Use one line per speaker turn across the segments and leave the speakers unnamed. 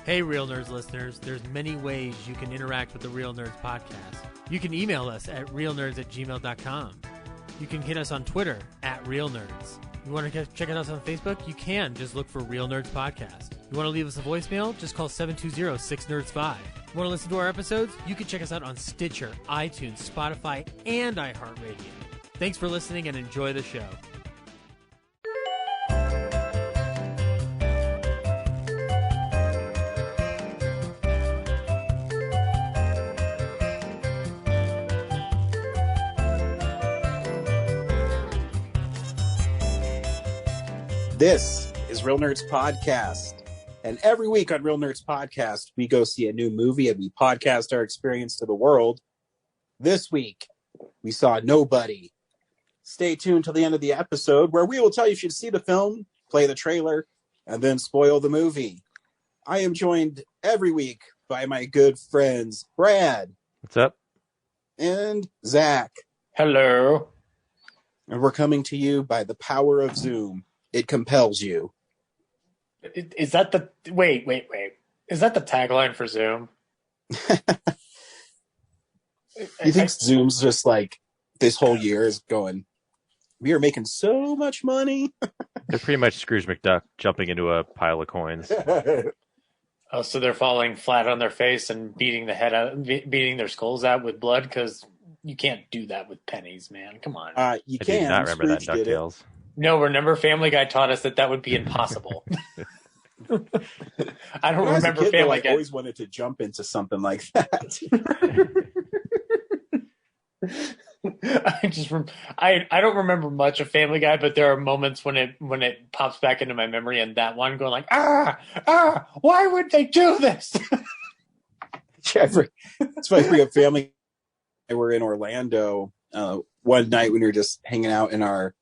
Hey, Real Nerds listeners, there's many ways you can interact with the Real Nerds podcast. You can email us at realnerds@gmail.com. You can hit us on Twitter @RealNerds. You want to check us out on Facebook? You can. Just look for Real Nerds Podcast. You want to leave us a voicemail? Just call 720-6NERDS5. You want to listen to our episodes? You can check us out on Stitcher, iTunes, Spotify, and iHeartRadio. Thanks for listening and enjoy the show.
This is Real Nerds Podcast, and every week on Real Nerds Podcast, we go see a new movie and we podcast our experience to the world. This week, we saw Nobody. Stay tuned till the end of the episode, where we will tell you if you should see the film, play the trailer, and then spoil the movie. I am joined every week by my good friends, Brad.
What's up?
And Zach.
Hello.
And we're coming to you by the power of Zoom. It compels you.
Is that the... Wait. Is that the tagline for Zoom?
You think Zoom's just like, this whole year is going, we are making so much money?
They're pretty much Scrooge McDuck jumping into a pile of coins.
Oh, so they're falling flat on their face and beating their skulls out with blood? Because you can't do that with pennies, man. Come on.
You
I
can.
do not remember
Scrooge
that
did it.
DuckTales.
No, remember Family Guy taught us that would be impossible. I don't remember Family Guy.
I always wanted to jump into something like that.
I don't remember much of Family Guy, but there are moments when it pops back into my memory, and that one going like, why would they do this?
That's why I bring up Family Guy. We're in Orlando one night when we were just hanging out in our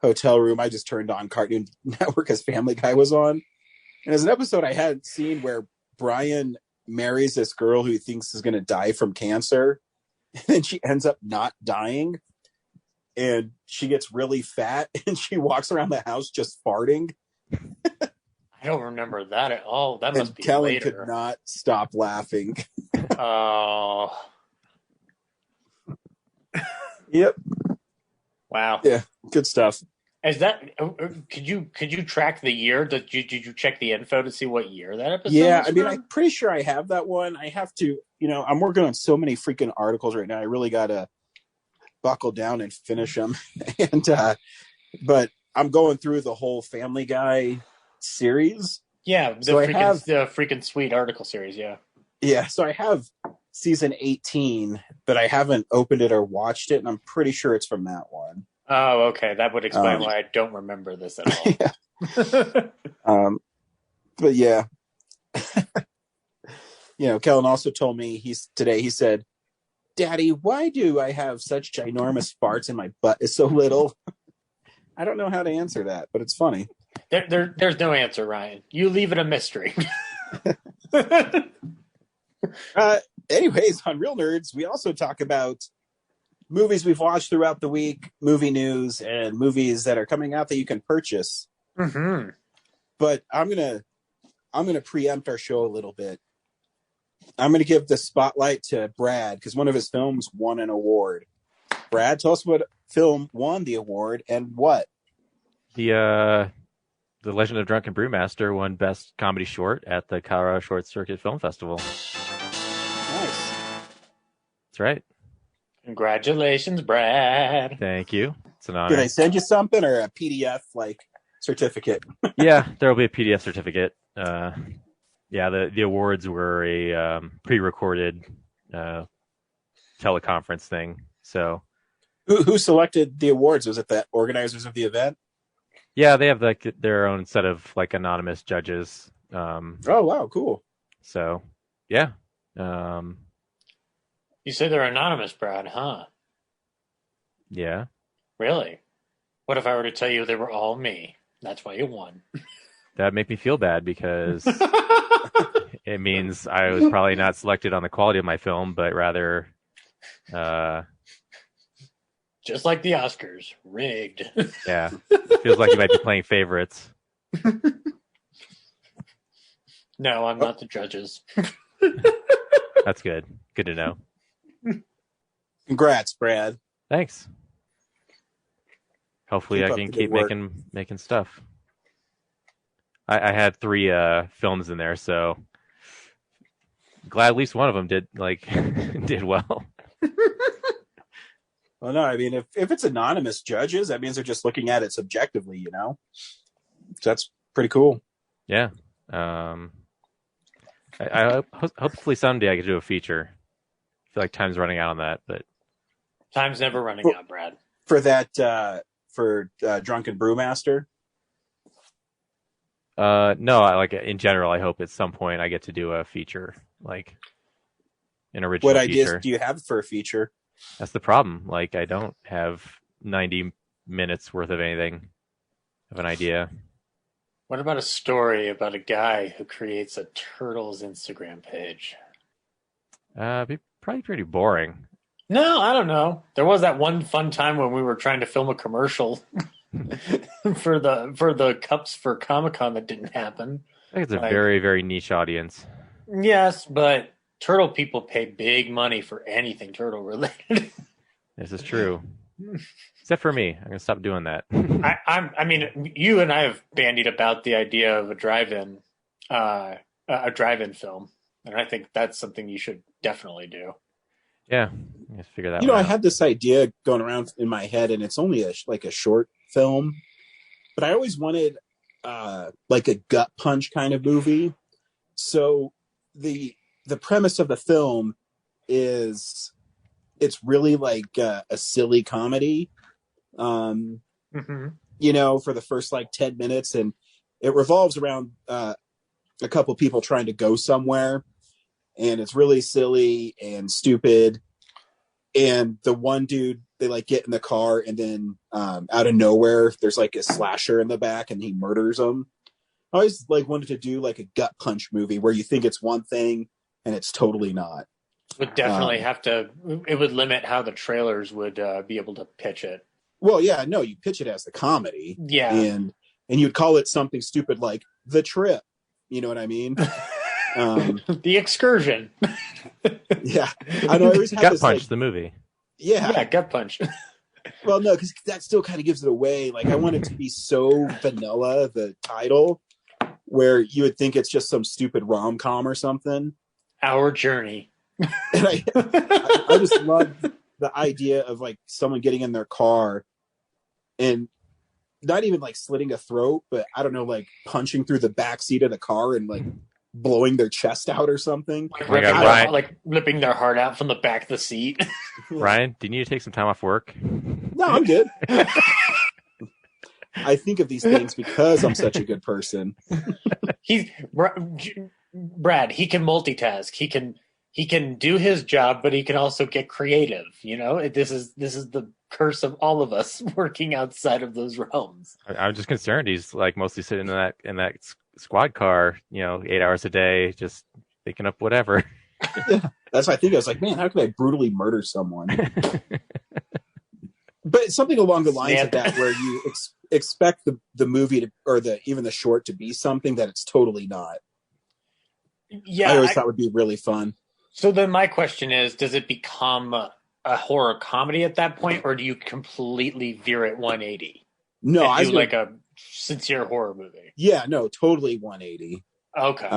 hotel room. I just turned on Cartoon Network as Family Guy was on. And there's an episode I hadn't seen where Brian marries this girl who he thinks is going to die from cancer. And then she ends up not dying. And she gets really fat and she walks around the house just farting.
I don't remember that at all. That must be
Kellen
later.
could not stop laughing.
Oh.
Yep.
Wow.
Yeah. Good stuff.
Is that could you track the year? Did you check the info to see what year that episode
Yeah,
was
I mean,
from?
I'm pretty sure I have that one. I have to, I'm working on so many freaking articles right now. I really got to buckle down and finish them. But I'm going through the whole Family Guy series.
Yeah, the freaking sweet article series, yeah.
Yeah, so I have season 18, but I haven't opened it or watched it, and I'm pretty sure it's from that one.
Oh, okay. That would explain why I don't remember this at all.
Yeah. But yeah. Kellen also told me he said, Daddy, why do I have such ginormous farts and my butt is so little? I don't know how to answer that, but it's funny.
There's no answer, Ryan. You leave it a mystery.
Anyways, on Real Nerds, we also talk about movies we've watched throughout the week, movie news, and movies that are coming out that you can purchase.
Mm-hmm.
But I'm gonna preempt our show a little bit. I'm gonna give the spotlight to Brad because one of his films won an award. Brad, tell us what film won the award and what.
The Legend of Drunken Brewmaster won Best Comedy Short at the Colorado Short Circuit Film Festival.
Nice.
That's right.
Congratulations, Brad.
Thank you. It's an honor.
Did I send you something or a PDF certificate?
Yeah, there will be a PDF certificate. Yeah, the awards were a pre-recorded teleconference thing. So,
who selected the awards? Was it the organizers of the event?
Yeah, they have their own set of anonymous judges.
Oh wow, cool.
So, yeah.
You say they're anonymous, Brad, huh?
Yeah.
Really? What if I were to tell you they were all me? That's why you won.
That'd make me feel bad because it means I was probably not selected on the quality of my film, but rather
just like the Oscars, rigged.
Yeah, it feels like you might be playing favorites.
No, I'm not the judges.
That's good. Good to know.
Congrats, Brad.
Thanks. Hopefully
Keep
I
up
can
the good
keep
work.
making stuff. I had 3 films in there, so glad at least one of them did did well.
Well, no, I mean, if it's anonymous judges, that means they're just looking at it subjectively, you know? So that's pretty cool.
Yeah. I hopefully someday I can do a feature. I feel like time's running out on that, but
Time's never running out, Brad.
For that, for Drunken Brewmaster?
no, in general, I hope at some point I get to do a feature, like an original
What
feature.
ideas do you have for a feature?
That's the problem. Like, I don't have 90 minutes worth of anything of an idea.
What about a story about a guy who creates a turtles Instagram page?
Be probably pretty boring.
No, I don't know. There was that one fun time when we were trying to film a commercial for the cups for Comic-Con that didn't happen.
I think it's a very, very niche audience.
Yes, but turtle people pay big money for anything turtle related.
This is true. Except for me. I'm going to stop doing that.
I mean, you and I have bandied about the idea of a drive-in film, and I think that's something you should definitely do.
Yeah. Let's figure that
You know,
one
I
out.
had this idea going around in my head, and it's only a short film, but I always wanted like a gut punch kind of movie. So the premise of the film is it's really like a silly comedy,
Mm-hmm.
you know, for the first like 10 minutes, and it revolves around a couple people trying to go somewhere, and it's really silly and stupid. And the one dude, they like get in the car, and then out of nowhere, there's like a slasher in the back, and he murders them. I always like wanted to do like a gut punch movie where you think it's one thing and it's totally not.
Would definitely have to. It would limit how the trailers would be able to pitch it.
Well, yeah, no, you pitch it as a comedy,
Yeah,
and you'd call it something stupid like The Trip. You know what I mean?
The Excursion.
Yeah, I know. I always have
Gut
this,
Punch,
like,
the movie.
yeah.
Gut Punch.
Well, no, because that still kind of gives it away. Like, I want it to be so vanilla, the title, where you would think it's just some stupid rom-com or something.
Our Journey.
And I just love the idea of like someone getting in their car and not even like slitting a throat, but I don't know, like punching through the back seat of the car and like blowing their chest out or something.
Like ripping their heart out from the back of the seat.
Ryan, do you need to take some time off work?
No, I'm good. I think of these things because I'm such a good person.
Brad, he can multitask. He can do his job, but he can also get creative. You know, this is the curse of all of us working outside of those realms.
I'm just concerned. He's like mostly sitting in that squad car, 8 hours a day, just picking up whatever.
Yeah, that's what I think. I was like, man, how can I brutally murder someone? But something along the lines of that, where you expect the movie to, or even the short to be something that it's totally not.
Yeah,
I always thought would be really fun.
So then my question is, does it become a horror comedy at that point, or do you completely veer it 180?
No, I
do like a sincere horror movie.
Yeah, no, totally 180.
Okay,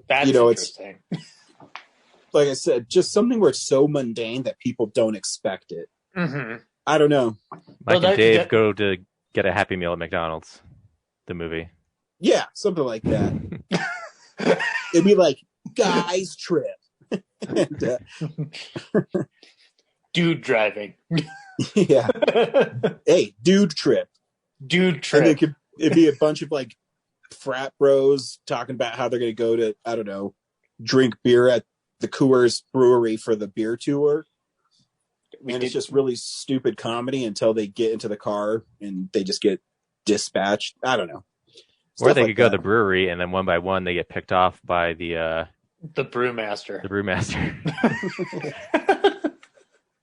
that's interesting.
It's like I said, just something where it's so mundane that people don't expect it.
Mm-hmm.
I don't know.
Mike and Dave go to get a Happy Meal at McDonald's. The movie.
Yeah, something like that. It'd be like Guy's Trip. And,
dude driving.
Yeah. Hey, dude trip.
Dude trip.
And it'd be a bunch of like frat bros talking about how they're going to go to, I don't know, drink beer at the Coors Brewery for the beer tour. It's just really stupid comedy until they get into the car and they just get dispatched. I don't know.
Or they could go to the brewery and then one by one they get picked off by the
brewmaster.
The brewmaster.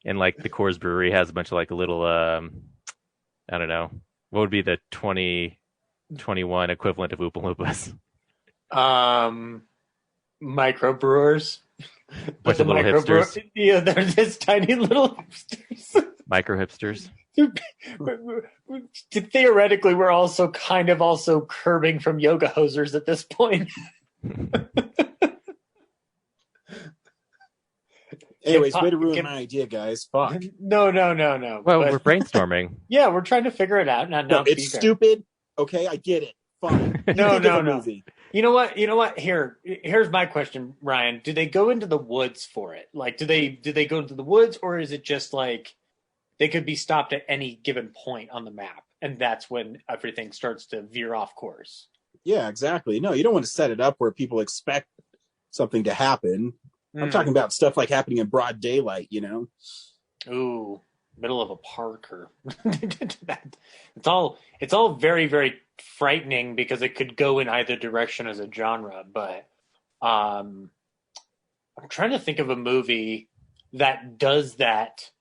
And like the Coors Brewery has a bunch of like little I don't know, what would be the 2021 equivalent of Oompa Loompas?
Microbrewers.
Bunch of little hipsters.
Yeah, they're this tiny little hipsters.
Micro hipsters.
Theoretically, we're also kind of also curbing from yoga hosers at this point.
Anyways, way to ruin my idea, guys. Fuck.
No.
Well,
But-
we're brainstorming.
Yeah, we're trying to figure it out.
No, it's stupid. Okay, I get it. Fine.
No.
Movie.
You know what? Here's my question, Ryan. Do they go into the woods for it? Like, do they go into the woods, or is it just like they could be stopped at any given point on the map, and that's when everything starts to veer off course?
Yeah, exactly. No, you don't want to set it up where people expect something to happen. I'm talking about stuff like happening in broad daylight, you know?
Ooh, middle of a park or it's all very, very frightening because it could go in either direction as a genre. But I'm trying to think of a movie that does that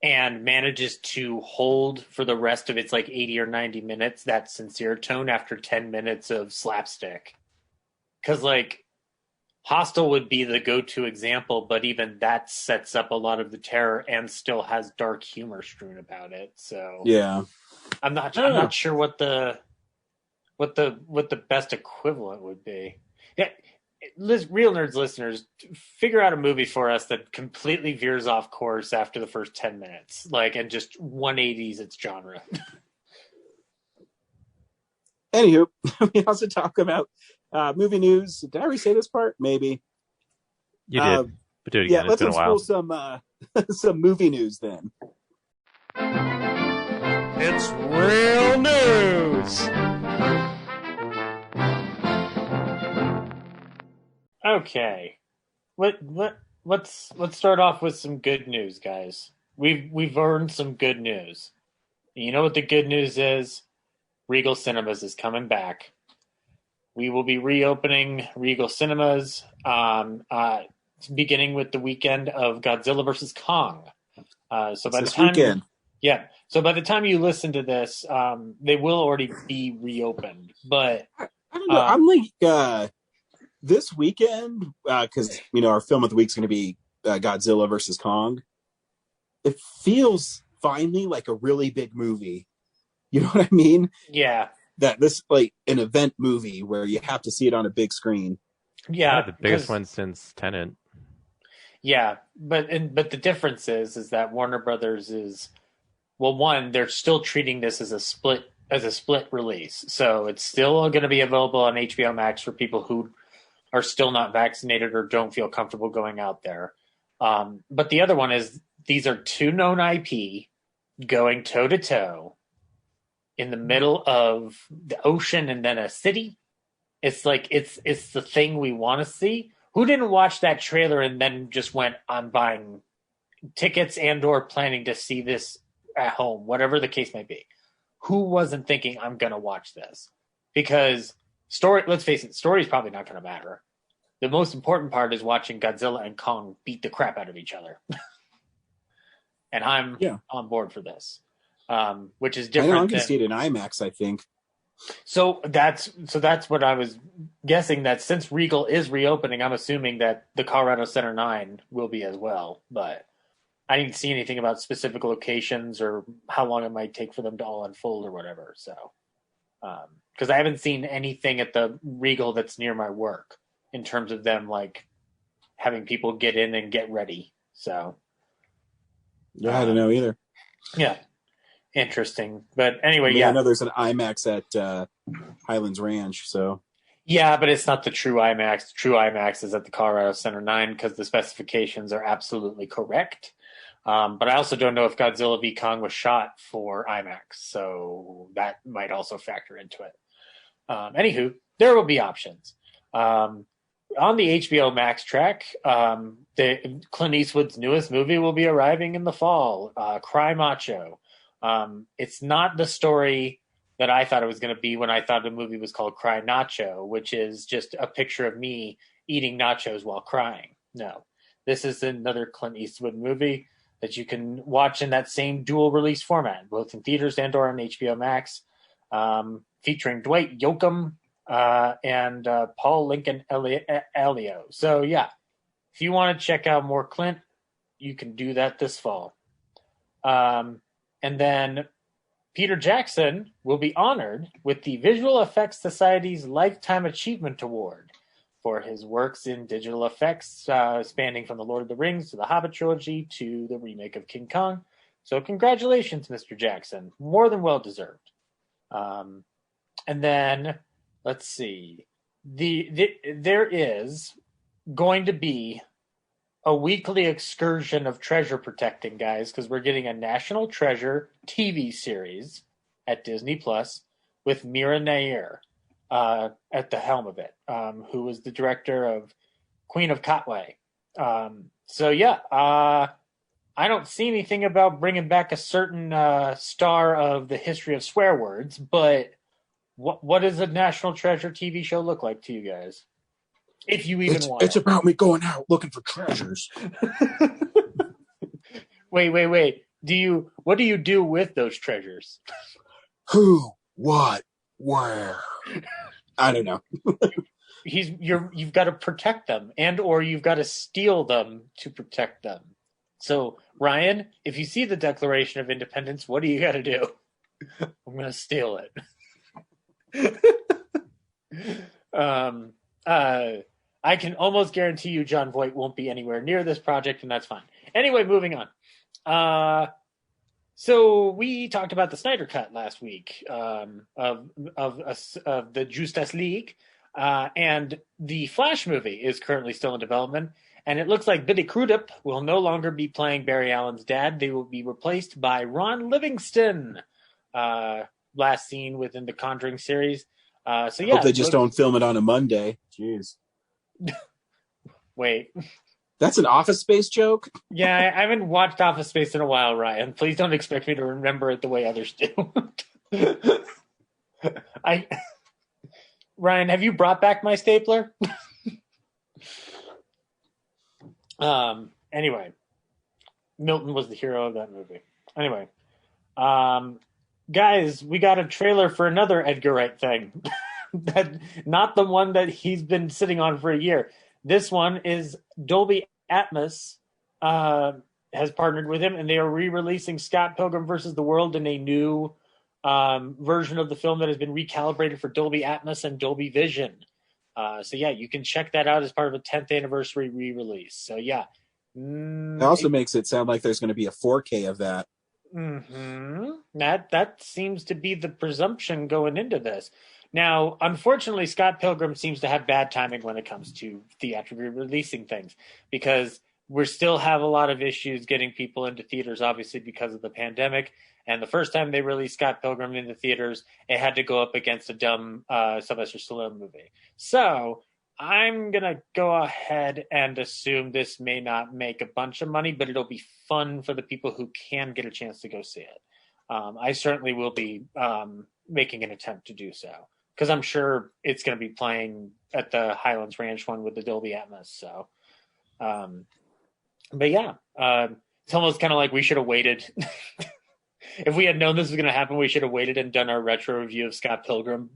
and manages to hold for the rest of its like 80 or 90 minutes that sincere tone after 10 minutes of slapstick. Because like Hostel would be the go-to example, but even that sets up a lot of the terror and still has dark humor strewn about it. So
yeah,
I'm not sure what the best equivalent would be. Yeah, Real Nerds listeners, figure out a movie for us that completely veers off course after the first 10 minutes, like, and just 180s its genre.
Anywho, we also talk about movie news. Did I already say this part? Maybe.
You did. But do it again.
Yeah,
It's been a while.
let's pull some movie news then.
It's real news.
Okay. Let's start off with some good news, guys. We've earned some good news. You know what the good news is? Regal Cinemas is coming back. We will be reopening Regal Cinemas beginning with the weekend of Godzilla vs. Kong. So by the time
weekend.
Yeah. So by the time you listen to this, they will already be reopened. But
I don't know. I'm like this weekend because our film of the week is going to be Godzilla versus Kong. It feels finally like a really big movie. You know what I mean?
yeah.
That this like an event movie where you have to see it on a big screen.
Yeah.
The biggest one since Tenet.
Yeah, but the difference is that Warner Brothers is, well, one, they're still treating this as a split release, so it's still going to be available on HBO Max for people who are still not vaccinated or don't feel comfortable going out there. But the other one is these are two known IP going toe to toe in the middle of the ocean and then a city. It's like it's the thing we want to see. Who didn't watch that trailer and then just went on buying tickets and or planning to see this at home, whatever the case may be? Who wasn't thinking, I'm going to watch this? Because let's face it, story is probably not going to matter. The most important part is watching Godzilla and Kong beat the crap out of each other. And I'm on board for this, which is different.
I'm going to see it in IMAX, I think.
So that's what I was guessing, that since Regal is reopening, I'm assuming that the Colorado Center 9 will be as well. But I didn't see anything about specific locations or how long it might take for them to all unfold or whatever. So, because I haven't seen anything at the Regal that's near my work in terms of them like having people get in and get ready. So,
yeah, I don't know either.
Yeah. Interesting. But anyway,
I know there's an IMAX at Highlands Ranch, so.
Yeah, but it's not the true IMAX. The true IMAX is at the Colorado Center 9 because the specifications are absolutely correct. But I also don't know if Godzilla v. Kong was shot for IMAX, so that might also factor into it. Anywho, there will be options. On the HBO Max track, Clint Eastwood's newest movie will be arriving in the fall, Cry Macho. It's not the story that I thought it was going to be when I thought the movie was called Cry Nacho, which is just a picture of me eating nachos while crying. No, this is another Clint Eastwood movie that you can watch in that same dual release format, both in theaters and or on HBO Max, featuring Dwight Yoakam, and Paul Lincoln Elio. So yeah, if you want to check out more Clint, you can do that this fall. And then Peter Jackson will be honored with the Visual Effects Society's Lifetime Achievement Award for his works in digital effects, spanning from The Lord of the Rings to the Hobbit trilogy to the remake of King Kong. So congratulations, Mr. Jackson. More than well deserved. And then, let's see. There is going to be a weekly excursion of treasure protecting, guys, because we're getting a National Treasure TV series at Disney Plus with Mira Nair at the helm of it, who was the director of Queen of Katwe. So yeah, I don't see anything about bringing back a certain star of the history of swear words, but what does a National Treasure TV show look like to you guys? If you even want
it's about me going out looking for treasures.
Wait. What do you do with those treasures?
Who, what, where? I don't know.
You've got to protect them, and or you've got to steal them to protect them. So, Ryan, if you see the Declaration of Independence, what do you got to do? I'm going to steal it. I can almost guarantee you John Voight won't be anywhere near this project, and that's fine. Anyway, moving on. So we talked about the Snyder Cut last week of the Justice League, and the Flash movie is currently still in development, and it looks like Billy Crudup will no longer be playing Barry Allen's dad. They will be replaced by Ron Livingston, last seen within the Conjuring series. So yeah,
hope they just don't film it on a Monday. Jeez.
Wait.
That's an Office Space joke?
Yeah, I haven't watched Office Space in a while, Ryan. Please don't expect me to remember it the way others do. Ryan, have you brought back my stapler? Anyway, Milton was the hero of that movie. Anyway, guys, we got a trailer for another Edgar Wright thing. Not the one that he's been sitting on for a year. This one is Dolby Atmos has partnered with him, and they are re-releasing Scott Pilgrim vs. the World in a new version of the film that has been recalibrated for Dolby Atmos and Dolby Vision. So yeah, you can check that out as part of a 10th anniversary re-release. So yeah.
It also makes it sound like there's going to be a 4K of that.
Mm-hmm. That seems to be the presumption going into this. Now, unfortunately, Scott Pilgrim seems to have bad timing when it comes to theatrically releasing things, because we still have a lot of issues getting people into theaters, obviously, because of the pandemic. And the first time they released Scott Pilgrim in the theaters, it had to go up against a dumb Sylvester Stallone movie. So I'm going to go ahead and assume this may not make a bunch of money, but it'll be fun for the people who can get a chance to go see it. I certainly will be making an attempt to do so, because I'm sure it's going to be playing at the Highlands Ranch one with the Dolby Atmos. So, but yeah, it's almost kind of like we should have waited. If we had known this was going to happen, we should have waited and done our retro review of Scott Pilgrim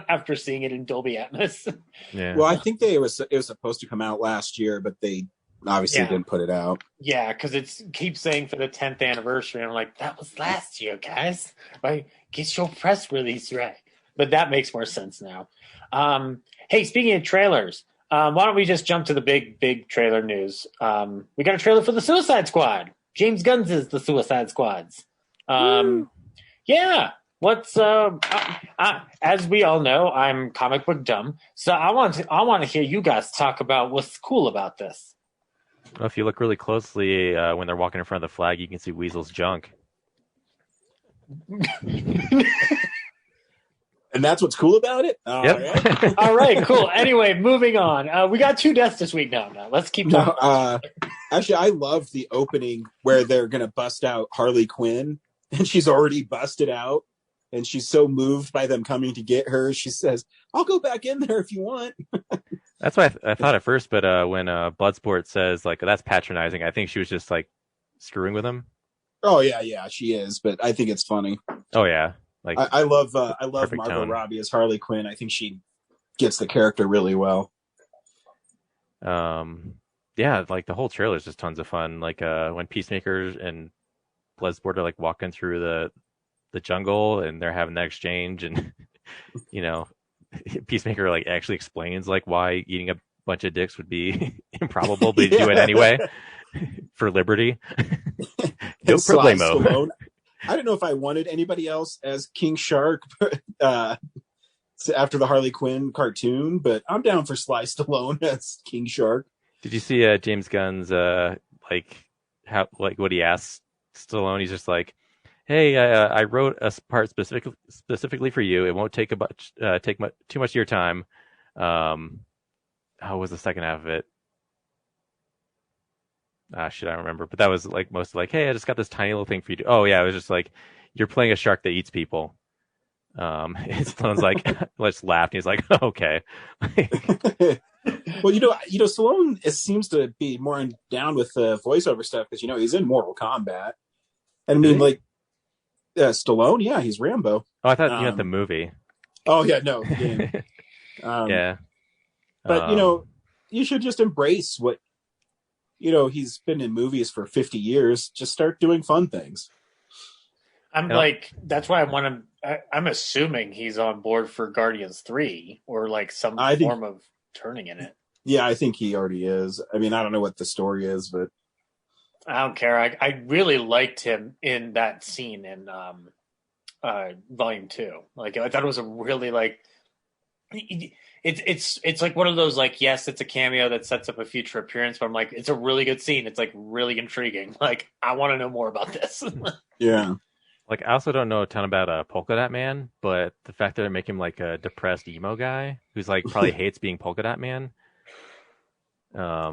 after seeing it in Dolby Atmos.
Yeah.
Well, I think it was supposed to come out last year, but they obviously didn't put it out.
Yeah, because it keeps saying for the 10th anniversary. I'm like, that was last year, guys. Like, get your press release right. But that makes more sense now. Hey, speaking of trailers, why don't we just jump to the big trailer news? We got a trailer for the Suicide Squad. James Gunn's is the Suicide Squads. Yeah. What's as we all know, I'm comic book dumb, so I want to hear you guys talk about what's cool about this.
Well, if you look really closely, when they're walking in front of the flag, you can see Weasel's junk.
And that's what's cool about it?
Yep.
Right.
All right, cool. Anyway, moving on. We got 2 deaths this week now. Let's keep talking.
Actually, I love the opening where they're going to bust out Harley Quinn, and she's already busted out, and she's so moved by them coming to get her. She says, I'll go back in there if you want.
That's what I thought at first, but when Bloodsport says, like, that's patronizing, I think she was just, like, screwing with him.
Oh, yeah, she is, but I think it's funny.
Oh, yeah. Like,
I love Margot
tone.
Robbie as Harley Quinn. I think she gets the character really well.
Yeah, like the whole trailer is just tons of fun. Like when Peacemaker and Bloodsport are like walking through the jungle and they're having that exchange, and Peacemaker like actually explains like why eating a bunch of dicks would be improbable, but he'd do it anyway for liberty. No problemo.
I don't know if I wanted anybody else as King Shark after the Harley Quinn cartoon, but I'm down for Sly Stallone as King Shark.
Did you see James Gunn's what he asked Stallone? He's just like, "Hey, I wrote a part specifically for you. It won't take too much of your time." How was the second half of it? Shit, I don't remember. But that was like most like, "Hey, I just got this tiny little thing for you to." Oh yeah, it was just like, "You're playing a shark that eats people." Stallone's like, let's laugh. And he's like, "Okay."
Well, Stallone seems to be more down with the voiceover stuff because he's in Mortal Kombat, and I mean, like, Stallone, yeah, he's Rambo.
Oh, I thought you meant the movie.
Oh yeah, no, the game.
Yeah,
but you should just embrace what he's been in movies for 50 years. Just start doing fun things.
That's why I want him. I'm assuming he's on board for Guardians 3 or like some form of turning in it.
Yeah, I think he already is. I mean, I don't know what the story is, but
I don't care. I really liked him in that scene in Volume 2. Like, I thought it was a really like. It's like one of those like, yes, it's a cameo that sets up a future appearance, but I'm like, it's a really good scene. It's like really intriguing. Like, I want to know more about this.
Yeah.
Like, I also don't know a ton about Polka Dot Man, but the fact that they make him like a depressed emo guy who's like probably hates being Polka Dot Man.
Yeah,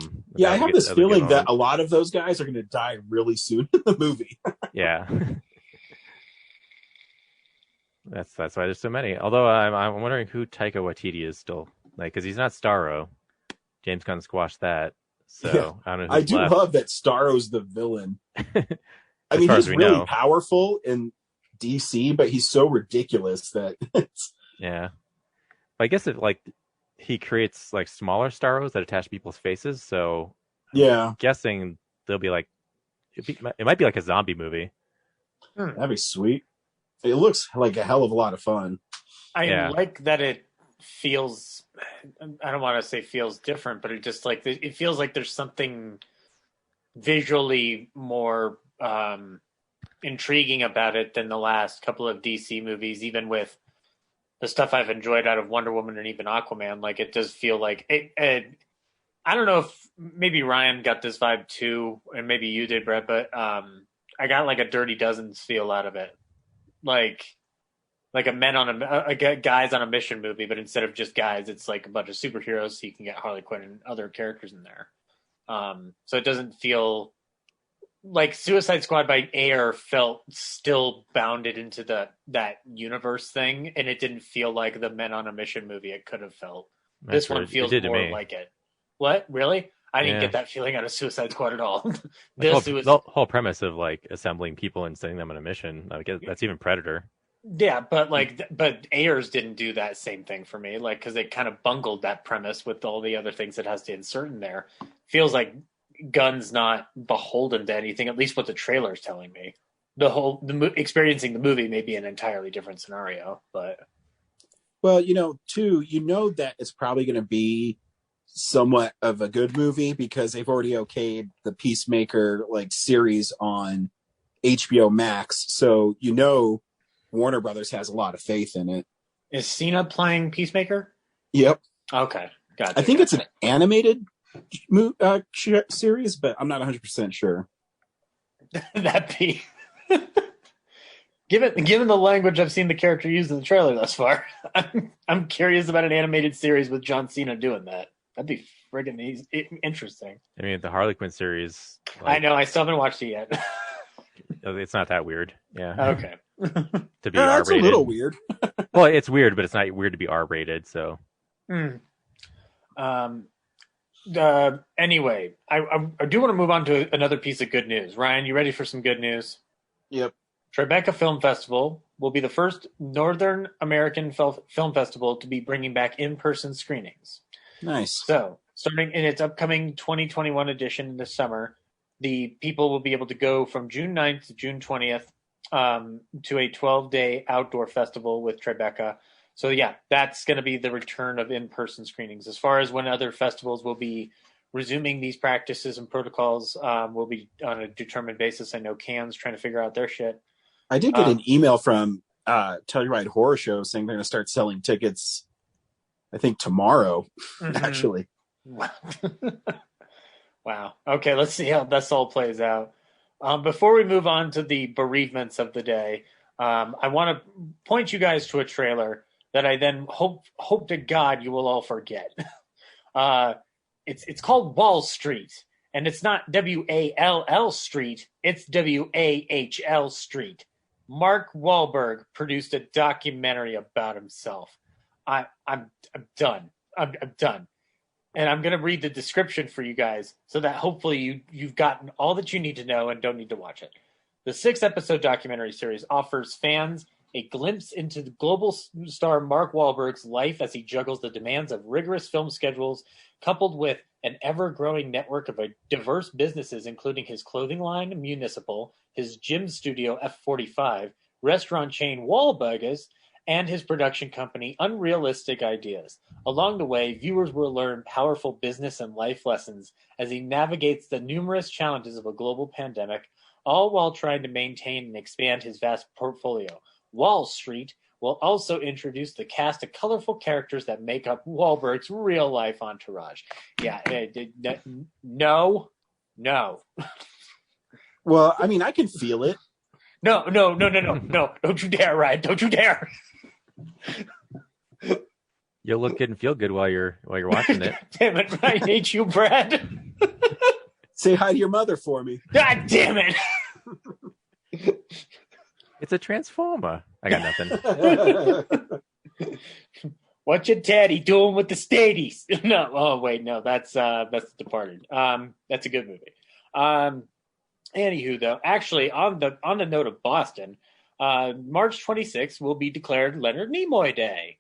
I have this feeling that a lot of those guys are going to die really soon in the movie.
Yeah. That's why there's so many. Although I'm wondering who Taika Waititi is still, like, because he's not Starro. James Gunn squashed that, so yeah. I don't know.
I do love that Starro's the villain. I mean, he's really powerful in DC, but he's so ridiculous that
yeah. But I guess he creates like smaller Starros that attach people's faces. So
yeah,
I'm guessing they'll be like it might be like a zombie movie.
That'd be sweet. It looks like a hell of a lot of fun.
I like that it feels. I don't want to say feels different, but it just like it feels like there's something visually more intriguing about it than the last couple of DC movies, even with the stuff I've enjoyed out of Wonder Woman and even Aquaman. Like, it does feel like it. I don't know if maybe Ryan got this vibe too, and maybe you did, Brett, but I got like a Dirty Dozens feel out of it, like a guys on a mission movie, but instead of just guys, it's like a bunch of superheroes, so you can get Harley Quinn and other characters in there. So it doesn't feel like Suicide Squad by Ayer felt still bounded into that universe thing, and it didn't feel like the Men on a Mission movie it could have felt. This one feels more like it. What? Really? I didn't get that feeling out of Suicide Squad at all.
The whole premise of like assembling people and sending them on a mission, I guess that's even Predator.
Yeah, but Ayers didn't do that same thing for me, like, because it kind of bungled that premise with all the other things it has to insert in there. Feels like Gunn's not beholden to anything, at least what the trailer is telling me. Experiencing the movie may be an entirely different scenario, but
well, that it's probably going to be somewhat of a good movie because they've already okayed the Peacemaker like series on HBO Max, so Warner Brothers has a lot of faith in it.
Is Cena playing Peacemaker?
Yep.
Okay, gotcha.
I think it's an animated series, but I'm not 100% sure.
That'd be given the language I've seen the character use in the trailer thus far. I'm curious about an animated series with John Cena doing that. That'd be friggin' interesting.
I mean, the Harley Quinn series.
I know. I still haven't watched it yet.
It's not that weird. Yeah.
Okay.
To be R-rated.
It's a little weird.
Well, it's weird, but it's not weird to be R-rated. So.
Anyway, I do want to move on to another piece of good news. Ryan, you ready for some good news?
Yep.
Tribeca Film Festival will be the first Northern American film festival to be bringing back in-person screenings.
Nice.
So, starting in its upcoming 2021 edition this summer, the people will be able to go from June 9th to June 20th to a 12-day outdoor festival with Tribeca. So, yeah, that's going to be the return of in-person screenings. As far as when other festivals will be resuming these practices and protocols, will be on a determined basis. I know Cannes trying to figure out their shit.
I did get an email from Telluride Horror Show saying they're going to start selling tickets, I think, tomorrow, actually.
Wow. Okay, let's see how this all plays out. Before we move on to the bereavements of the day, I want to point you guys to a trailer that I then hope to God you will all forget. It's called Wall Street, and it's not WALL Street, it's WAHL Street. Mark Wahlberg produced a documentary about himself. I'm done. I'm done. And I'm going to read the description for you guys so that hopefully you've gotten all that you need to know and don't need to watch it. The 6-episode documentary series offers fans a glimpse into the global star Mark Wahlberg's life as he juggles the demands of rigorous film schedules, coupled with an ever-growing network of diverse businesses, including his clothing line, Municipal, his gym studio, F45, restaurant chain, Wahlburgers, and his production company, Unrealistic Ideas. Along the way, viewers will learn powerful business and life lessons as he navigates the numerous challenges of a global pandemic, all while trying to maintain and expand his vast portfolio. Wall Street will also introduce the cast of colorful characters that make up Wahlberg's real-life entourage. Yeah, no.
Well, I mean, I can feel it.
No. Don't you dare, Ryan. Don't you dare.
You'll look good and feel good while you're watching it.
Damn it, Ryan hates you, Brad.
Say hi to your mother for me.
God damn it.
It's a transformer. I got nothing.
What your daddy doing with the stadies? No, oh wait, no, that's Departed. That's a good movie. Anywho, though, actually, on the note of Boston, March 26th will be declared Leonard Nimoy Day.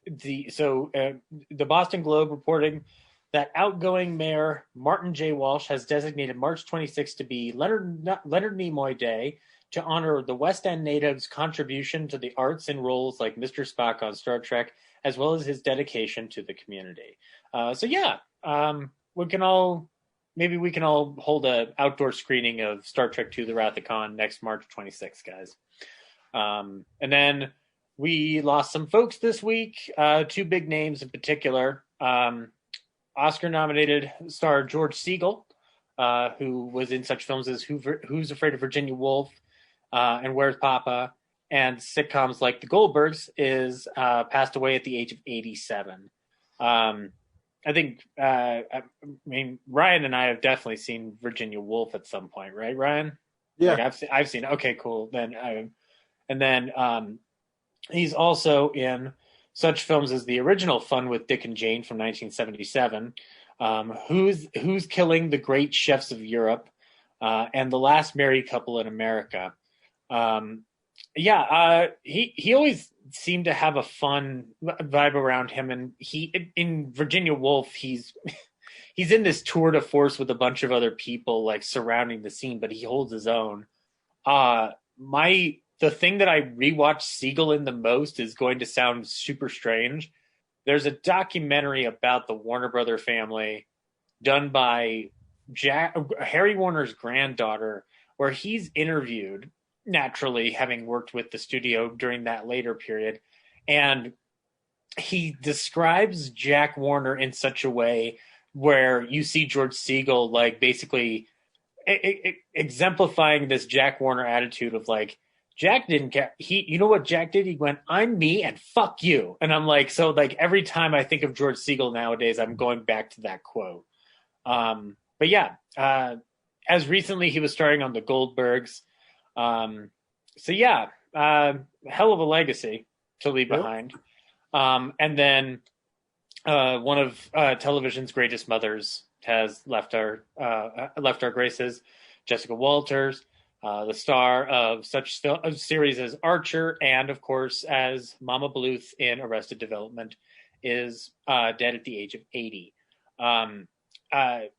The Boston Globe reporting that outgoing Mayor Martin J. Walsh has designated March 26th to be Leonard Nimoy Day to honor the West End native's contribution to the arts in roles like Mr. Spock on Star Trek, as well as his dedication to the community. Maybe we can all hold an outdoor screening of Star Trek II: The Wrath of Khan next March 26th, guys. And then we lost some folks this week, 2 big names in particular. Oscar-nominated star George Siegel, who was in such films as Who's Afraid of Virginia Woolf and Where's Papa, and sitcoms like The Goldbergs, is passed away at the age of 87. I think, Ryan and I have definitely seen Virginia Woolf at some point, right, Ryan?
Yeah.
Like I've seen. Okay, cool. Then he's also in such films as the original Fun with Dick and Jane from 1977, Who's Killing the Great Chefs of Europe, and The Last Married Couple in America. He always seemed to have a fun vibe around him, and in Virginia Woolf, he's in this tour de force with a bunch of other people like surrounding the scene, but he holds his own. The thing that I rewatched Siegel in the most is going to sound super strange. There's a documentary about the Warner Brother family done by Harry Warner's granddaughter, where he's interviewed, naturally having worked with the studio during that later period. And he describes Jack Warner in such a way where you see George Siegel like basically exemplifying this Jack Warner attitude of like, Jack didn't care. You know what Jack did? He went, I'm me and fuck you. And I'm like, so like every time I think of George Siegel nowadays, I'm going back to that quote. But yeah, as recently he was starring on the Goldbergs. Hell of a legacy to leave behind. And then one of television's greatest mothers has left our graces, Jessica Walters, the star of such series as Archer and, of course, as Mama Bluth in Arrested Development, is dead at the age of 80.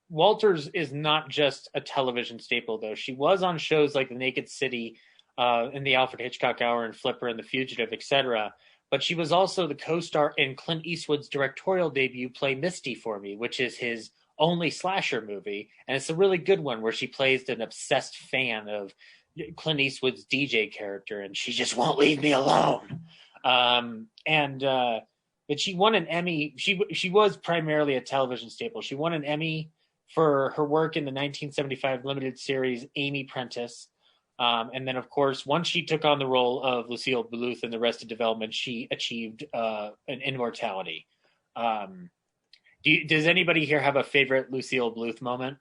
Walters is not just a television staple, though. She was on shows like The Naked City, in the Alfred Hitchcock Hour, and Flipper and The Fugitive, etc. But she was also the co-star in Clint Eastwood's directorial debut, Play Misty for Me, which is his only slasher movie. And it's a really good one where she plays an obsessed fan of Clint Eastwood's DJ character, and she just won't leave me alone. But she won an Emmy. She was primarily a television staple. She won an Emmy for her work in the 1975 limited series Amy Prentice. And then, of course, once she took on the role of Lucille Bluth in the Arrested Development, she achieved an immortality. Does anybody here have a favorite Lucille Bluth moment?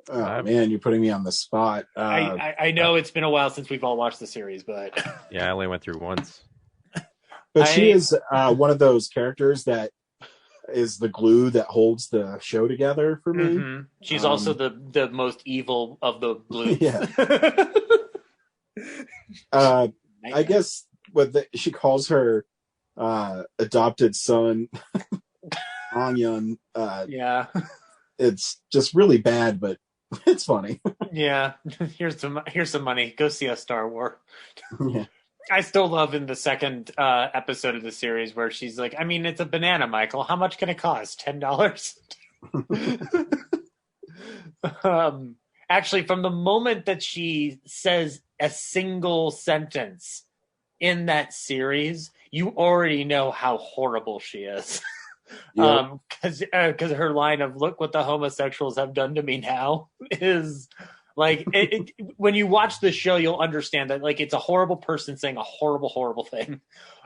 Oh, man, you're putting me on the spot.
I know it's been a while since we've all watched the series, but...
Yeah, I only went through once.
But she is one of those characters that is the glue that holds the show together for me.
Mm-hmm. She's also the most evil of the Bluths.
Yeah. I guess she calls her adopted son Anyan.
Yeah.
It's just really bad, but it's funny.
Yeah. Here's some money. Go see a Star Wars.
Yeah.
I still love in the second episode of the series where she's like, I mean, it's a banana, Michael. How much can it cost? $10? Actually, from the moment that she says a single sentence in that series, you already know how horrible she is.
Yep.
Because her line of "Look what the homosexuals have done to me now" is like when you watch the show, you'll understand that like it's a horrible person saying a horrible thing.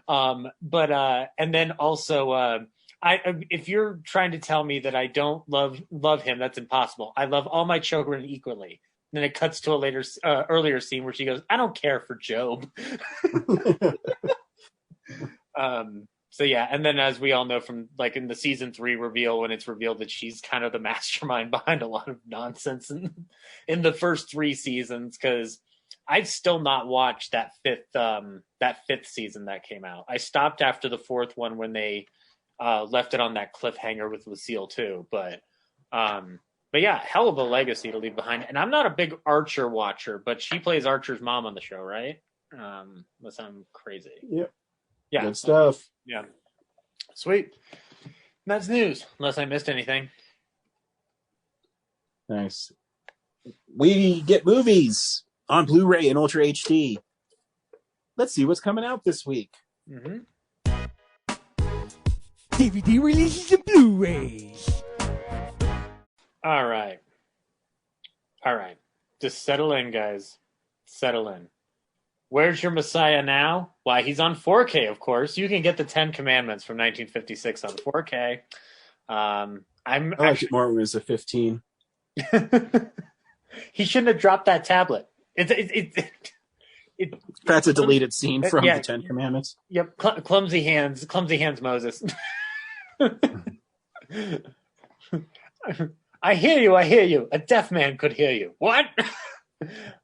And then also, if you're trying to tell me that I don't love him, that's impossible. I love all my children equally. And then it cuts to a earlier scene where she goes, "I don't care for Job." So yeah, and then as we all know from like in the season 3 reveal, when it's revealed that she's kind of the mastermind behind a lot of nonsense in the first 3 seasons, because I've still not watched that fifth season that came out. I stopped after the 4th one when they left it on that cliffhanger with Lucille too. But yeah, hell of a legacy to leave behind. And I'm not a big Archer watcher, but she plays Archer's mom on the show, right? Unless I'm crazy.
Yep.
Yeah.
Good stuff.
Yeah. Sweet. That's news, unless I missed anything.
Nice. We get movies on Blu-ray and Ultra HD. Let's see what's coming out this week.
Mm-hmm.
DVD releases and Blu-rays.
All right. Just settle in, guys. Settle in. Where's your Messiah now? Why, he's on 4K, of course. You can get the 10 Commandments from 1956 on 4K.
I liked it more when it was a 15.
He shouldn't have dropped that tablet.
That's a deleted scene from the 10 Commandments.
Yep, clumsy hands Moses. I hear you. A deaf man could hear you. What?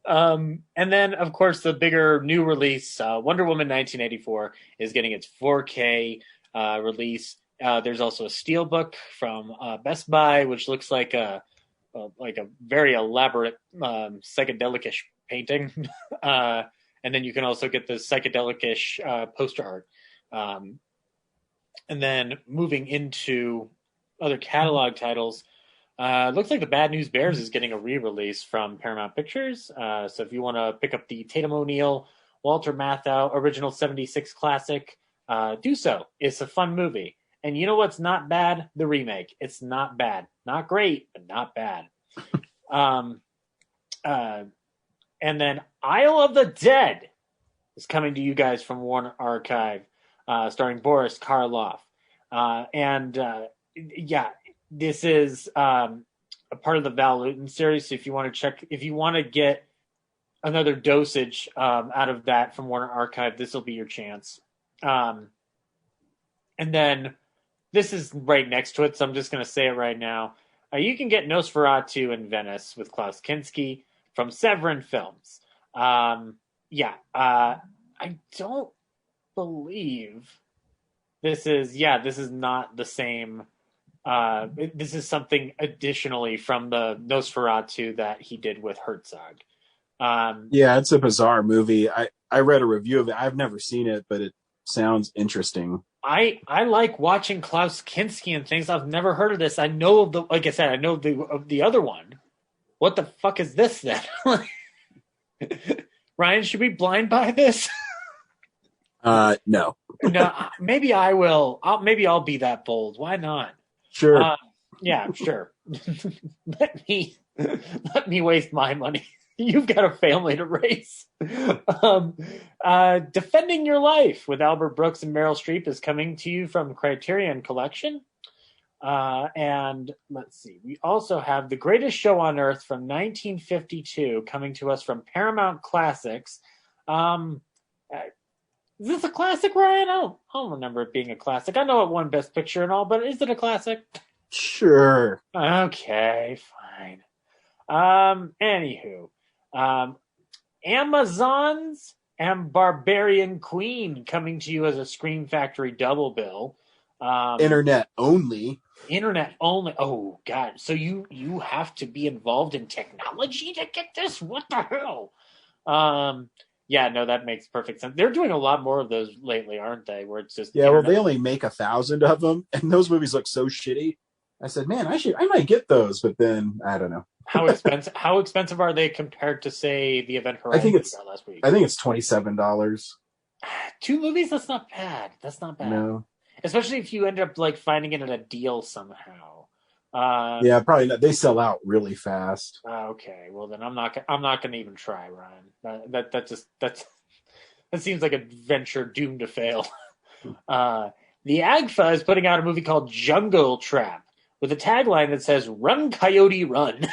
And then, of course, the bigger new release, Wonder Woman 1984, is getting its 4K release. There's also a Steelbook from Best Buy, which looks like a very elaborate psychedelic-ish painting. And then you can also get the psychedelic-ish poster art. And then moving into other catalog titles, looks like the Bad News Bears is getting a re-release from Paramount Pictures. So if you want to pick up the Tatum O'Neal, Walter Matthau original 76 classic, do so. It's a fun movie. And you know what's not bad? The remake. It's not bad. Not great, but not bad. And then Isle of the Dead is coming to you guys from Warner Archive, starring Boris Karloff. This is a part of the Val Lewton series. So if you want to get another dosage out of that from Warner Archive, this will be your chance. And then this is right next to it, so I'm just going to say it right now. You can get Nosferatu in Venice with Klaus Kinski. from Severin Films. I don't believe this is not the same. This is something additionally from the Nosferatu that he did with Herzog.
Yeah, it's a bizarre movie. I read a review of it. I've never seen it, but it sounds interesting.
I like watching Klaus Kinski and things. I've never heard of this. I know of like I said, I know of the other one. What the fuck is this then? Ryan, should we blind buy this?
No.
No, maybe I will. Maybe I'll be that bold. Why not?
Sure.
Yeah, sure. let me waste my money. You've got a family to raise. Defending Your Life with Albert Brooks and Meryl Streep is coming to you from Criterion Collection. And let's see. We also have The Greatest Show on Earth from 1952 coming to us from Paramount Classics. Is this a classic, Ryan? I don't remember it being a classic. I know it won Best Picture and all, but is it a classic?
Sure.
Okay, fine. Anywho. Amazons and Barbarian Queen coming to you as a Scream Factory double bill.
Internet only.
Internet only. Oh, God. So you have to be involved in technology to get this? What the hell? Yeah, no, that makes perfect sense. They're doing a lot more of those lately, aren't they? Where it's just
well, they only make 1,000 of them, and those movies look so shitty. I said, man, I might get those, but then I don't know.
How expensive are they compared to, say, the Event Horizon last week?
I think it's $27.
2 movies? That's not bad. That's not bad.
No.
Especially if you end up like finding it at a deal somehow.
Yeah, probably not. They sell out really fast.
Okay, well then I'm not gonna even try, Ryan. That seems like a venture doomed to fail. The AGFA is putting out a movie called Jungle Trap with a tagline that says "Run, Coyote, Run."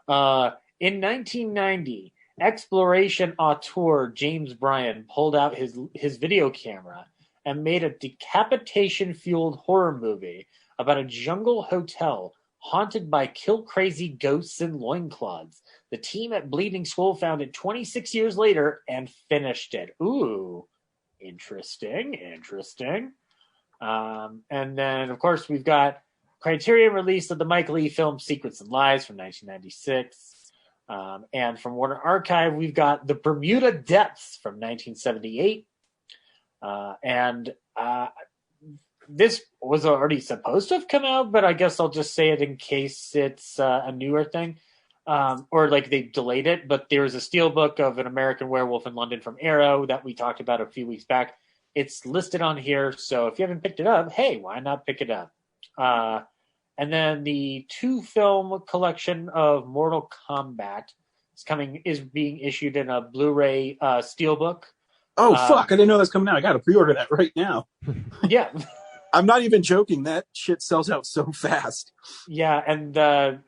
In 1990, exploration auteur James Bryan pulled out his video camera and made a decapitation-fueled horror movie about a jungle hotel haunted by kill-crazy ghosts and loincloths. The team at Bleeding Skull found it 26 years later and finished it. Ooh, interesting. And then, of course, we've got Criterion release of the Mike Leigh film Secrets and Lies from 1996. And from Warner Archive, we've got The Bermuda Depths from 1978. This was already supposed to have come out, but I guess I'll just say it in case it's a newer thing. Or like they delayed it, but there's a steelbook of An American Werewolf in London from Arrow that we talked about a few weeks back. It's listed on here, so if you haven't picked it up, hey, why not pick it up? And then the 2-film collection of Mortal Kombat is being issued in a Blu-ray steelbook.
Oh, fuck. I didn't know that's coming out. I got to pre-order that right now.
Yeah.
I'm not even joking. That shit sells out so fast.
Yeah, and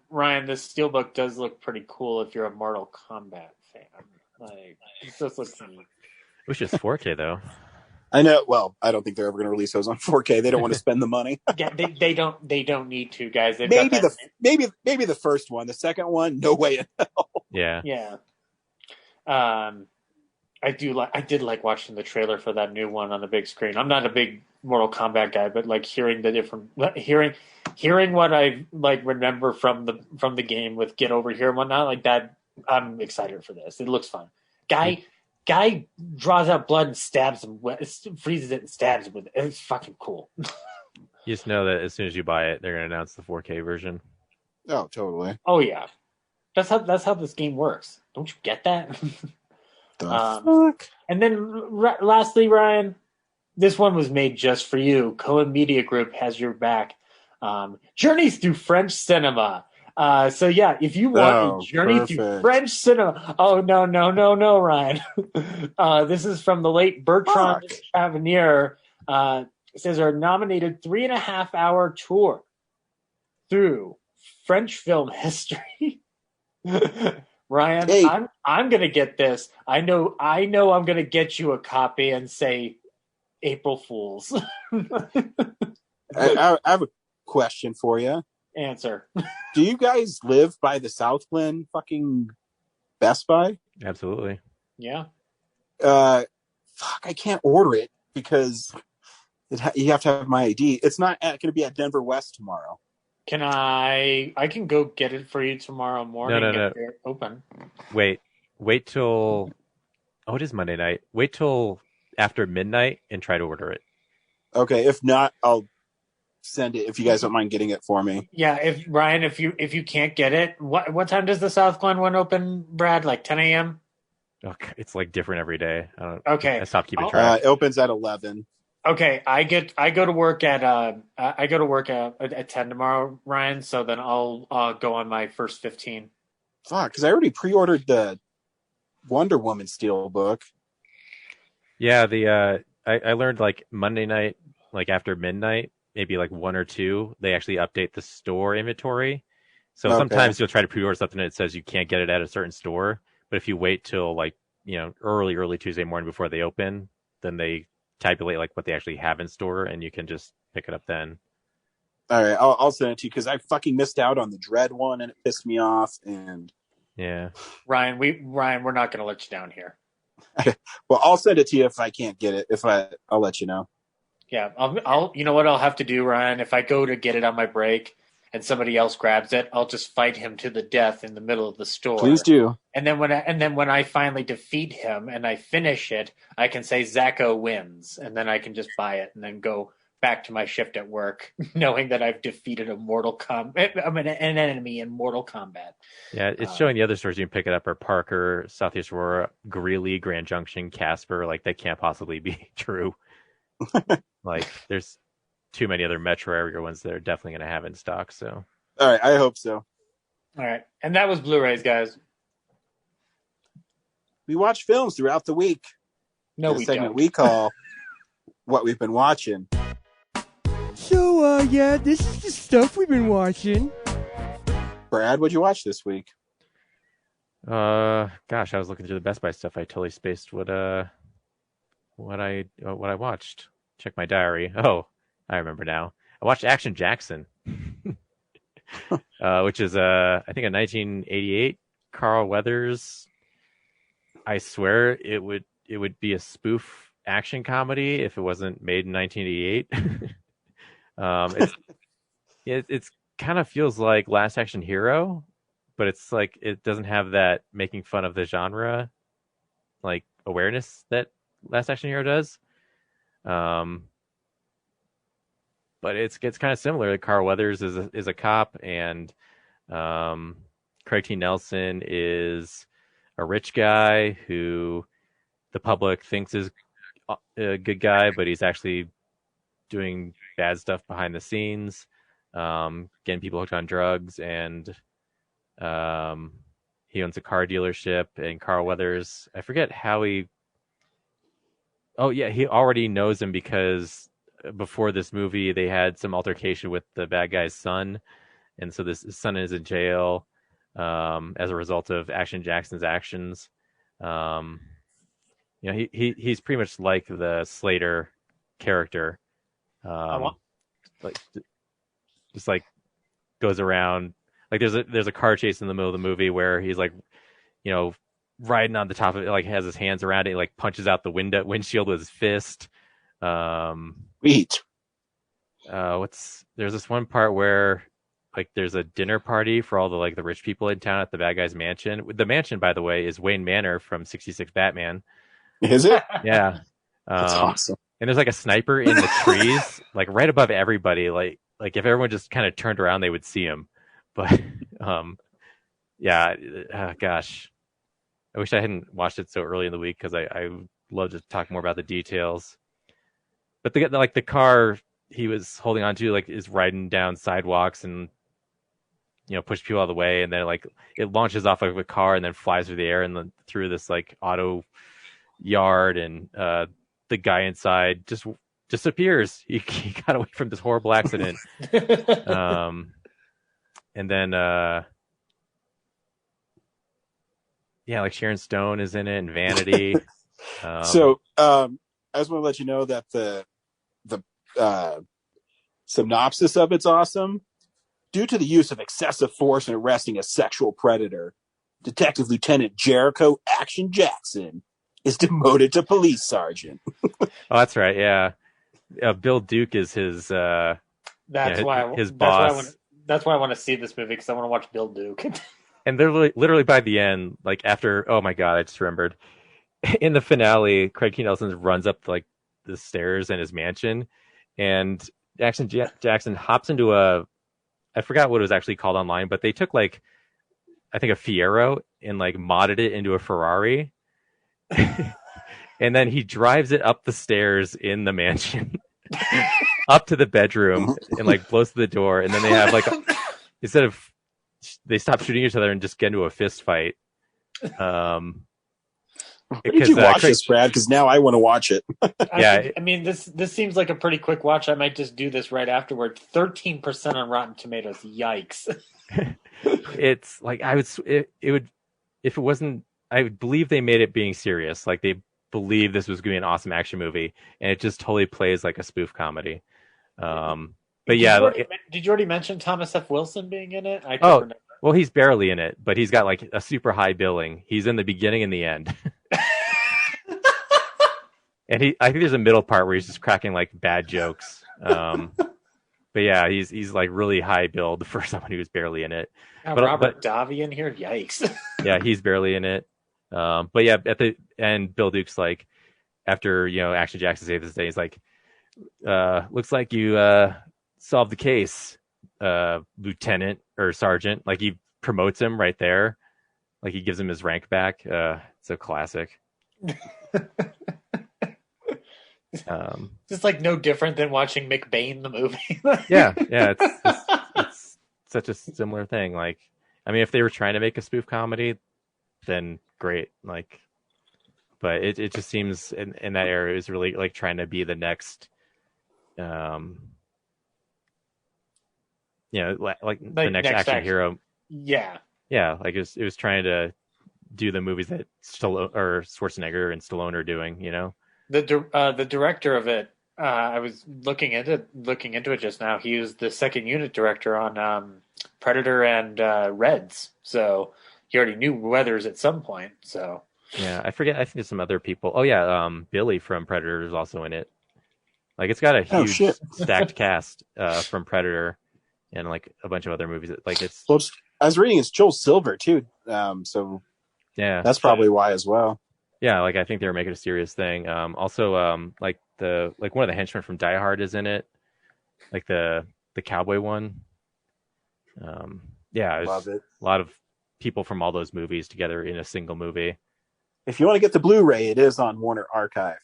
Ryan, this steelbook does look pretty cool if you're a Mortal Kombat fan. Like, it just looks neat.
Which is 4K, though.
I know. Well, I don't think they're ever going to release those on 4K. They don't want to spend the money.
Yeah, they don't need to, guys.
Maybe the first one. The second one, no way in hell.
Yeah.
Yeah. I did like watching the trailer for that new one on the big screen. I'm not a big Mortal Kombat guy, but like hearing what I like remember from the game with Get Over Here and whatnot, like that, I'm excited for this. It looks fun. Guy draws out blood and stabs him, freezes it and stabs him with it. It's fucking cool.
You just know that as soon as you buy it, they're going to announce the 4K version.
Oh, totally.
Oh yeah, that's how this game works. Don't you get that?
Fuck.
And then lastly, Ryan, this one was made just for you. Cohen Media Group has your back. Journeys through French cinema. So yeah, if you want a journey through French cinema, oh no, Ryan. This is from the late Bertrand Tavernier. It says our nominated 3.5-hour tour through French film history. Ryan, hey. I'm gonna get this. I know I'm gonna get you a copy and say April Fools.
I have a question for you.
Answer.
Do you guys live by the Southland fucking Best Buy?
Absolutely.
Yeah.
Fuck, I can't order it because you have to have my ID. It's not going to be at Denver West tomorrow.
Can I can go get it for you tomorrow morning
No.
if they're open.
Wait till. Oh, it is Monday night. Wait till after midnight and try to order it.
Okay, if not, I'll send it if you guys don't mind getting it for me.
Yeah, if you can't get it, what time does the South Glen one open, Brad? Like 10 a.m.?
Okay, it's like different every day.
Okay.
I stopped keeping track.
It opens at 11.
Okay, I go to work at 10 tomorrow, Ryan. So then I'll go on my first 15.
Fuck, because I already pre-ordered the Wonder Woman Steelbook.
Yeah, I learned like Monday night, like after midnight, maybe like 1 or 2, they actually update the store inventory. So sometimes you'll try to pre-order something and it says you can't get it at a certain store, but if you wait till like early Tuesday morning before they open, then they tabulate like what they actually have in store, and you can just pick it up then.
All right, I'll send it to you because I fucking missed out on the Dread one and it pissed me off. And
yeah,
Ryan, we're not going to let you down here.
Well, I'll send it to you if I can't get it. I'll let you know.
Yeah, I'll. You know what I'll have to do, Ryan? If I go to get it on my break and somebody else grabs it, I'll just fight him to the death in the middle of the store.
Please do.
And then when I finally defeat him and I finish it, I can say Zacho wins, and then I can just buy it and then go back to my shift at work, knowing that I've defeated an enemy in Mortal Kombat.
Yeah, it's showing the other stores you can pick it up are Parker, Southeast Aurora, Greeley, Grand Junction, Casper. Like that can't possibly be true. Like there's too many other metro area ones that are definitely going to have in stock. So,
all right, I hope so.
All right, and that was Blu-rays, guys.
We watch films throughout the week.
No, we
segment
don't.
We call what we've been watching.
So, yeah, this is the stuff we've been watching.
Brad, what'd you watch this week?
Gosh, I was looking through the Best Buy stuff. I totally spaced what I watched. Check my diary. Oh, I remember now. I watched Action Jackson, which is I think a 1988 Carl Weathers. I swear it would be a spoof action comedy if it wasn't made in 1988. It's kind of feels like Last Action Hero, but it's like it doesn't have that making fun of the genre like awareness that Last Action Hero does. But it's kind of similar. Like Carl Weathers is a cop, and Craig T. Nelson is a rich guy who the public thinks is a good guy, but he's actually doing bad stuff behind the scenes, getting people hooked on drugs, and he owns a car dealership. And Carl Weathers, I forget how he. Oh yeah, he already knows him because before this movie they had some altercation with the bad guy's son, and so his son is in jail as a result of Action Jackson's actions. He's pretty much like the Slater character. Like just like goes around like there's a car chase in the middle of the movie where he's like, riding on the top of it, like has his hands around it, like punches out the windshield with his fist.
Sweet.
There's this one part where like there's a dinner party for all the rich people in town at the bad guy's mansion. The mansion, by the way, is Wayne Manor from '66 Batman.
Is it?
Yeah.
That's awesome.
And there's like a sniper in the trees, like right above everybody. Like if everyone just kind of turned around, they would see him. But gosh, I wish I hadn't watched it so early in the week because I would love to talk more about the details. But the car he was holding on to is riding down sidewalks and push people out of the way, and then it launches off of a car and then flies through the air and then through this auto yard, and the guy inside just disappears. He got away from this horrible accident. And then Sharon Stone is in it, and Vanity.
So I just want to let you know that the synopsis of it's awesome. Due to the use of excessive force in arresting a sexual predator, Detective Lieutenant Jericho Action Jackson is demoted to police sergeant.
Oh, that's right. Yeah. Bill Duke is his boss.
That's why I want to see this movie, because I want to watch Bill Duke.
And they're literally by the end, like after, oh my God, I just remembered. In the finale, Craig T. Nelson runs up like the stairs in his mansion, and Jackson hops into I forgot what it was actually called online, but they took like, I think a Fiero and like modded it into a Ferrari. And then he drives it up the stairs in the mansion up to the bedroom and like blows through the door. And then they have like, they stop shooting each other and just get into a fist fight.
Did you watch this, Brad? Because now I want to watch it.
Yeah.
I mean, this seems like a pretty quick watch. I might just do this right afterward. 13% on Rotten Tomatoes. Yikes.
It's like, it would, if it wasn't, I would believe they made it being serious. Like they believe this was going to be an awesome action movie, and it just totally plays like a spoof comedy. But yeah.
Did you already mention Thomas F. Wilson being in it?
Well, he's barely in it, but he's got like a super high billing. He's in the beginning and the end. And I think there's a middle part where he's just cracking like bad jokes. But yeah, he's like really high billed for someone who's barely in it.
Robert Davi in here? Yikes.
Yeah, he's barely in it. But yeah, at the end, Bill Duke's like, after, Action Jackson saves this day, he's like, looks like you solved the case, Lieutenant or Sergeant. Like he promotes him right there. Like he gives him his rank back. It's a classic.
Just like no different than watching McBain the movie.
yeah, it's such a similar thing. Like, I mean, if they were trying to make a spoof comedy, then great. Like, but it just seems in that era is really like trying to be the next, like the next action hero.
Yeah.
Yeah, like it was trying to do the movies that Schwarzenegger and Stallone are doing.
The director of it, I was looking into it just now. He was the second unit director on Predator and Reds, so he already knew Weathers at some point. So
yeah, I forget. I think there's some other people. Oh yeah, Billy from Predator is also in it. Like it's got a huge stacked cast from Predator and like a bunch of other movies. Like it's.
Well, I was reading it's Joel Silver too. So
yeah,
that's probably why as well.
Yeah, like I think they were making a serious thing. Also, like one of the henchmen from Die Hard is in it, like the cowboy one. Yeah,
love it.
A lot of people from all those movies together in a single movie.
If you want to get the Blu-ray, it is on Warner Archive.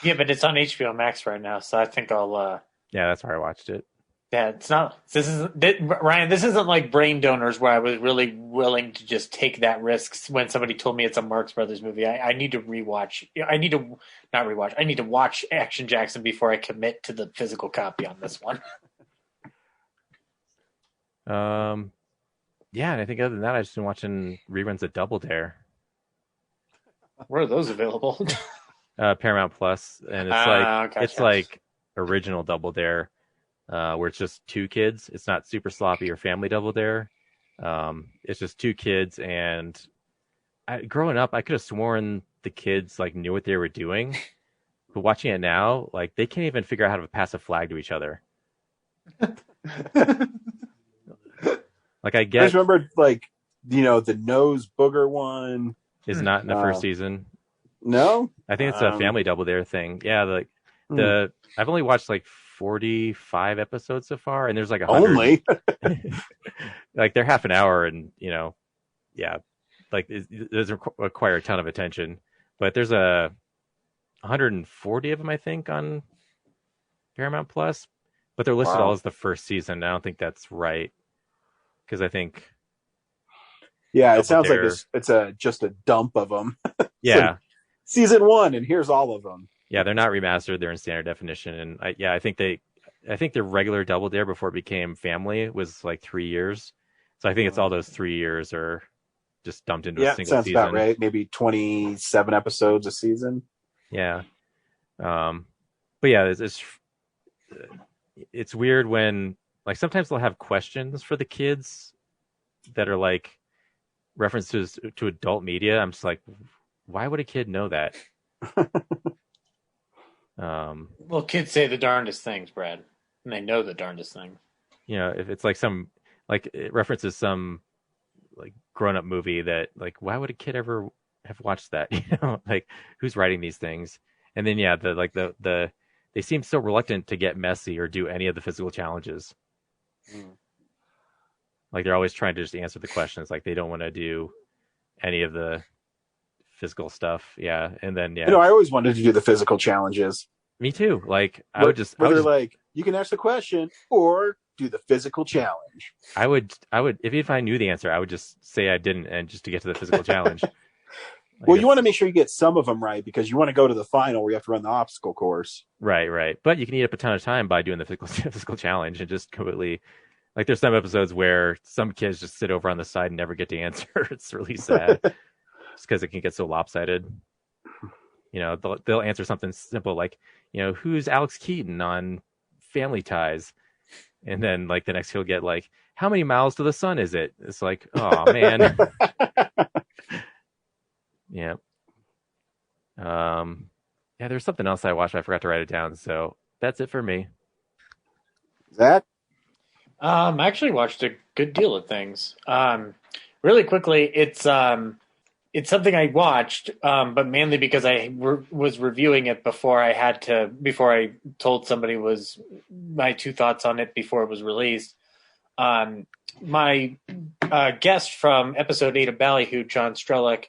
Yeah, but it's on HBO Max right now, so I think I'll.
Yeah, that's where I watched it.
Yeah, it's not. Ryan. This isn't like Brain Donors, where I was really willing to just take that risk when somebody told me it's a Marx Brothers movie. I need to rewatch. I need to not rewatch. I need to watch Action Jackson before I commit to the physical copy on this one.
Yeah, and I think other than that, I've just been watching reruns of Double Dare.
Where are those available?
Paramount Plus, and it's like original Double Dare. Where it's just two kids. It's not super sloppy or family Double Dare. It's just two kids, and growing up, I could have sworn the kids like knew what they were doing, but watching it now, like they can't even figure out how to pass a flag to each other. Like I guess.
I just remember like the nose booger one
is not in the first season.
No,
I think it's a family Double Dare thing. Yeah, I've only watched like 45 episodes so far, and there's like 100.
Only
like they're half an hour, and yeah, like it doesn't require a ton of attention, but there's 140 of them I think on Paramount Plus, but they're listed all as the first season. I don't think that's right, because I think
it sounds like it's just a dump of them.
Yeah,
like season 1, and here's all of them.
Yeah, they're not remastered. They're in standard definition, and I think their regular Double Dare before it became family was like 3 years. So I think it's all those 3 years are just dumped into a single
sounds
season.
About right. Maybe 27 episodes a season.
Yeah, but yeah, it's weird when like sometimes they'll have questions for the kids that are like references to adult media. I'm just like, why would a kid know that?
Well, kids say the darndest things, Brad, and they know the darndest things.
You know, if it's like it references some like grown-up movie that, like, why would a kid ever have watched that? You know, like, who's writing these things? And then they seem so reluctant to get messy or do any of the physical challenges. Like, they're always trying to just answer the questions. Like, they don't want to do any of the physical stuff. Yeah. And then,
I always wanted to do the physical challenges.
Me too. Like,
like, you can ask the question or do the physical challenge.
I would, if I knew the answer, I would just say I didn't, and just to get to the physical challenge.
Well, you want to make sure you get some of them right, because you want to go to the final where you have to run the obstacle course.
Right. But you can eat up a ton of time by doing the physical challenge and just completely, like, there's some episodes where some kids just sit over on the side and never get to answer. It's really sad, just because it can get so lopsided. You know, they'll answer something simple like, you know, who's Alex Keaton on Family Ties? And then, like, the next he'll get, like, how many miles to the sun is it? It's like, oh, man. Yeah. Yeah, there's something else I watched. I forgot to write it down. So that's it for me.
Zach?
I actually watched a good deal of things. Really quickly, it's something I watched, but mainly because I was reviewing it before I told somebody was my two thoughts on it before it was released. My guest from episode 8 of Ballyhoo, John Strelick,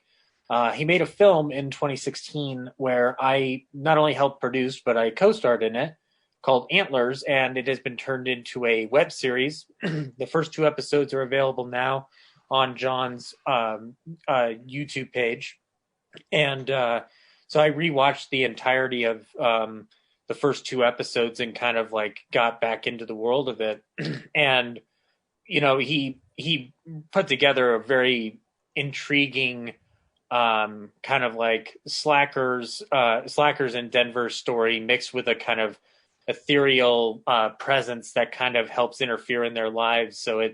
he made a film in 2016 where I not only helped produce, but I co-starred in it, called Antlers, and it has been turned into a web series. The first 2 episodes are available now on John's YouTube page. And so I rewatched the entirety of the first 2 episodes and kind of like got back into the world of it. And, you know, he put together a very intriguing kind of like slackers in Denver story mixed with a kind of ethereal presence that kind of helps interfere in their lives. So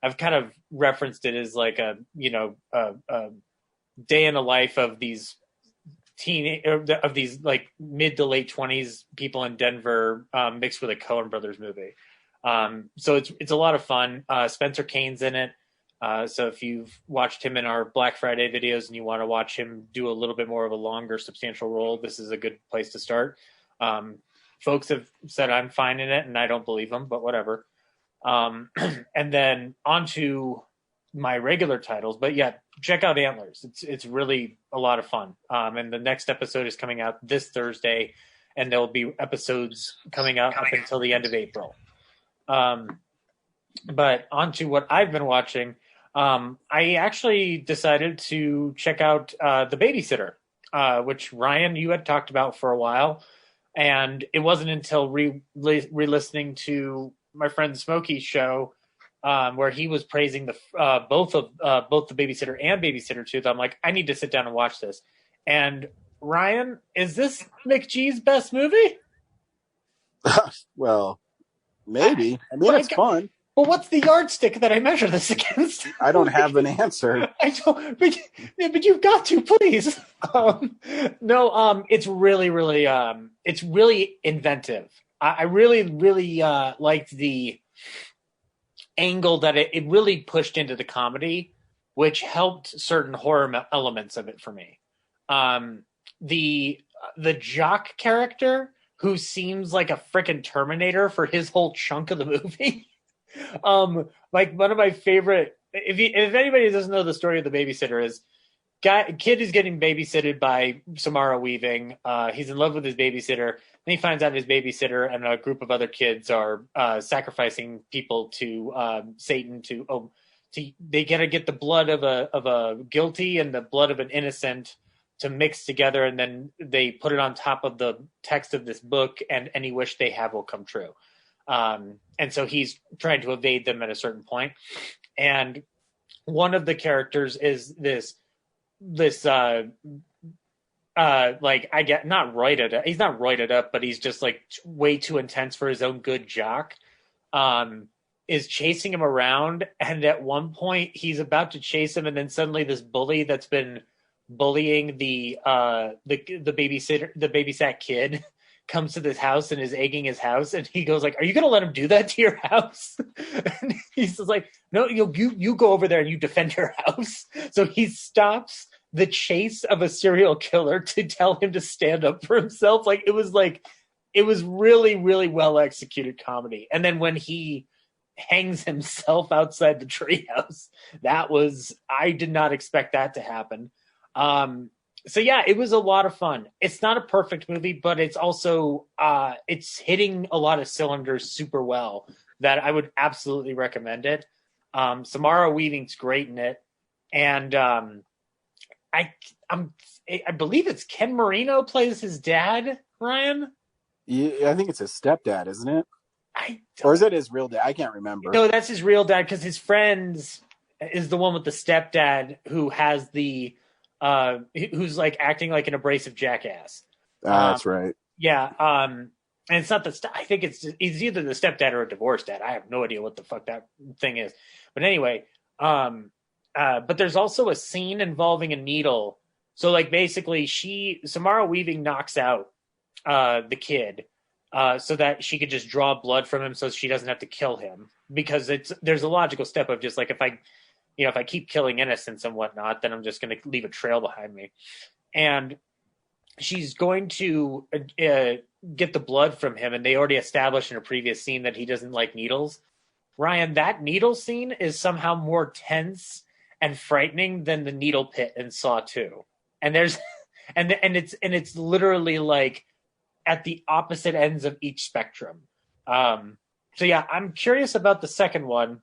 I've kind of referenced it as like a day in the life of these like mid to late 20s people in Denver, mixed with a Coen Brothers movie. So it's a lot of fun. Spencer Kane's in it. So if you've watched him in our Black Friday videos and you want to watch him do a little bit more of a longer, substantial role, this is a good place to start. Folks have said I'm fine in it, and I don't believe them, but whatever. And then on to my regular titles. But yeah, check out Antlers. It's really a lot of fun. And the next episode is coming out this Thursday, and there will be episodes coming out up until the end of April. But on to what I've been watching. I actually decided to check out The Babysitter, which, Ryan, you had talked about for a while. And it wasn't until re-listening to my friend Smokey's show, where he was praising both The Babysitter and Babysitter 2, that I'm like, I need to sit down and watch this. And Ryan, is this McGee's best movie?
Well, maybe. I mean, it's fun.
Well, what's the yardstick that I measure this against?
I don't have an answer.
I don't, but you've got to, please. No, it's really, really, it's really inventive. I really, really liked the angle that it really pushed into the comedy, which helped certain horror elements of it for me. The jock character, who seems like a frickin' Terminator for his whole chunk of the movie. Like one of my favorite, if anybody doesn't know the story of The Babysitter, is kid is getting babysitted by Samara Weaving. He's in love with his babysitter. Then he finds out his babysitter and a group of other kids are sacrificing people to Satan. They gotta get the blood of a guilty and the blood of an innocent to mix together, and then they put it on top of the text of this book, and any wish they have will come true. And so he's trying to evade them at a certain point. And one of the characters is this like, I get not roided up. He's not roided up, but he's just like way too intense for his own good jock. is chasing him around, and at one point he's about to chase him, and then suddenly this bully that's been bullying the babysat kid comes to this house and is egging his house, and he goes like, "Are you gonna let him do that to your house?" And he's just like, "No, you go over there and you defend your house." So he stops the chase of a serial killer to tell him to stand up for himself. Like it was really, really well executed comedy. And then when he hangs himself outside the treehouse, I did not expect that to happen. So yeah, it was a lot of fun. It's not a perfect movie, but it's also it's hitting a lot of cylinders super well. That I would absolutely recommend it. Samara Weaving's great in it, and I believe it's Ken Marino plays his dad. Ryan,
yeah, I think it's his stepdad, isn't it? Or is it his real dad? I can't remember.
No, that's his real dad because his friends is the one with the stepdad who has who's like acting like an abrasive jackass.
That's right.
Yeah. And it's not I think it's either the stepdad or a divorced dad. I have no idea what the fuck that thing is. But anyway, but there's also a scene involving a needle. So like basically Samara Weaving knocks out the kid so that she could just draw blood from him so she doesn't have to kill him, because there's a logical step of just like, if I keep killing innocents and whatnot, then I'm just going to leave a trail behind me. And she's going to get the blood from him, and they already established in a previous scene that he doesn't like needles. Ryan, that needle scene is somehow more tense and frightening than the needle pit in Saw 2. And there's and it's literally like at the opposite ends of each spectrum. So yeah, I'm curious about the second one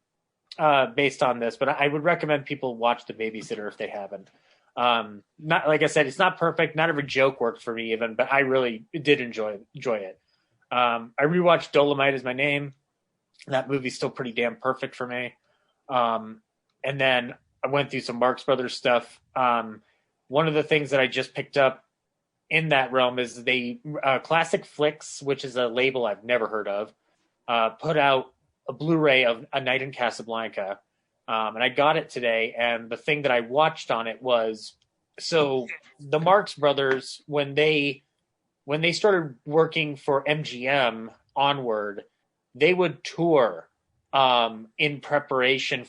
based on this, but I would recommend people watch The Babysitter if they haven't. Not like I said, it's not perfect. Not every joke worked for me even, but I really did enjoy it. I rewatched Dolomite Is My Name. That movie's still pretty damn perfect for me. And then I went through some Marx Brothers stuff. One of the things that I just picked up in that realm is Classic Flicks, which is a label I've never heard of, put out a Blu-ray of A Night in Casablanca. And I got it today. And the thing that I watched on it was, so the Marx Brothers, when they started working for MGM onward, they would tour in preparation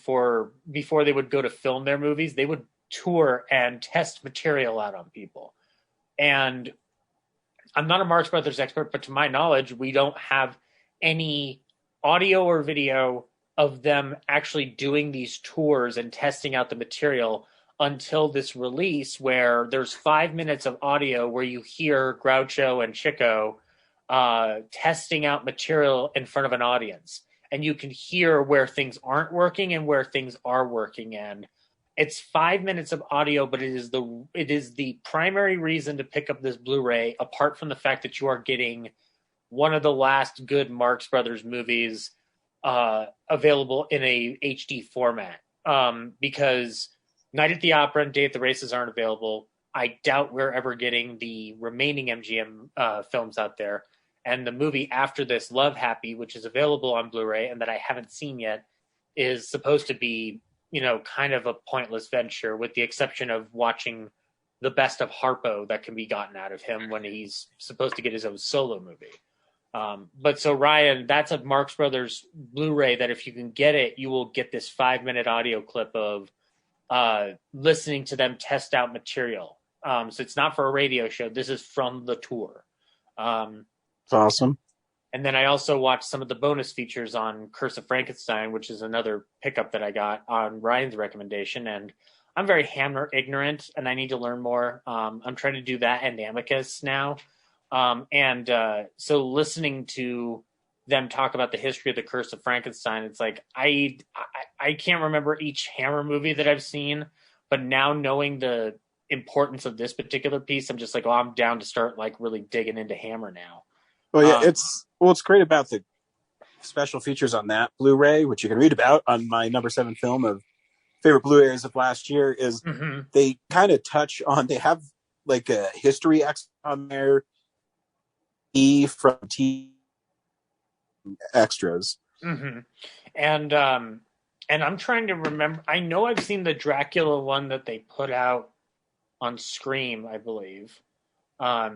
before they would go to film their movies. They would tour and test material out on people. And I'm not a Marx Brothers expert, but to my knowledge, we don't have any audio or video of them actually doing these tours and testing out the material until this release, where there's 5 minutes of audio where you hear Groucho and Chico testing out material in front of an audience. And you can hear where things aren't working and where things are working. And it's 5 minutes of audio, but it is the primary reason to pick up this Blu-ray, apart from the fact that you are getting one of the last good Marx Brothers movies available in a HD format. Because Night at the Opera and Day at the Races aren't available. I doubt we're ever getting the remaining MGM films out there. And the movie after this, Love Happy, which is available on Blu-ray and that I haven't seen yet, is supposed to be, kind of a pointless venture, with the exception of watching the best of Harpo that can be gotten out of him when he's supposed to get his own solo movie. But so Ryan, that's a Marx Brothers Blu-ray that if you can get it, you will get this 5-minute audio clip of listening to them test out material. So it's not for a radio show. This is from the tour.
It's awesome.
And then I also watched some of the bonus features on Curse of Frankenstein, which is another pickup that I got on Ryan's recommendation. And I'm very Hammer ignorant, and I need to learn more. I'm trying to do that and Amicus now. So listening to them talk about the history of the Curse of Frankenstein, it's like I can't remember each Hammer movie that I've seen, but now knowing the importance of this particular piece, I'm just like, I'm down to start like really digging into Hammer now.
Well, yeah, it's great about the special features on that Blu-ray, which you can read about on my number 7 film of favorite Blu-rays of last year, is they kind of touch on, they have like a history X on there, from T extras.
Mm-hmm. And I'm trying to remember. I know I've seen the Dracula one that they put out on Scream, I believe. A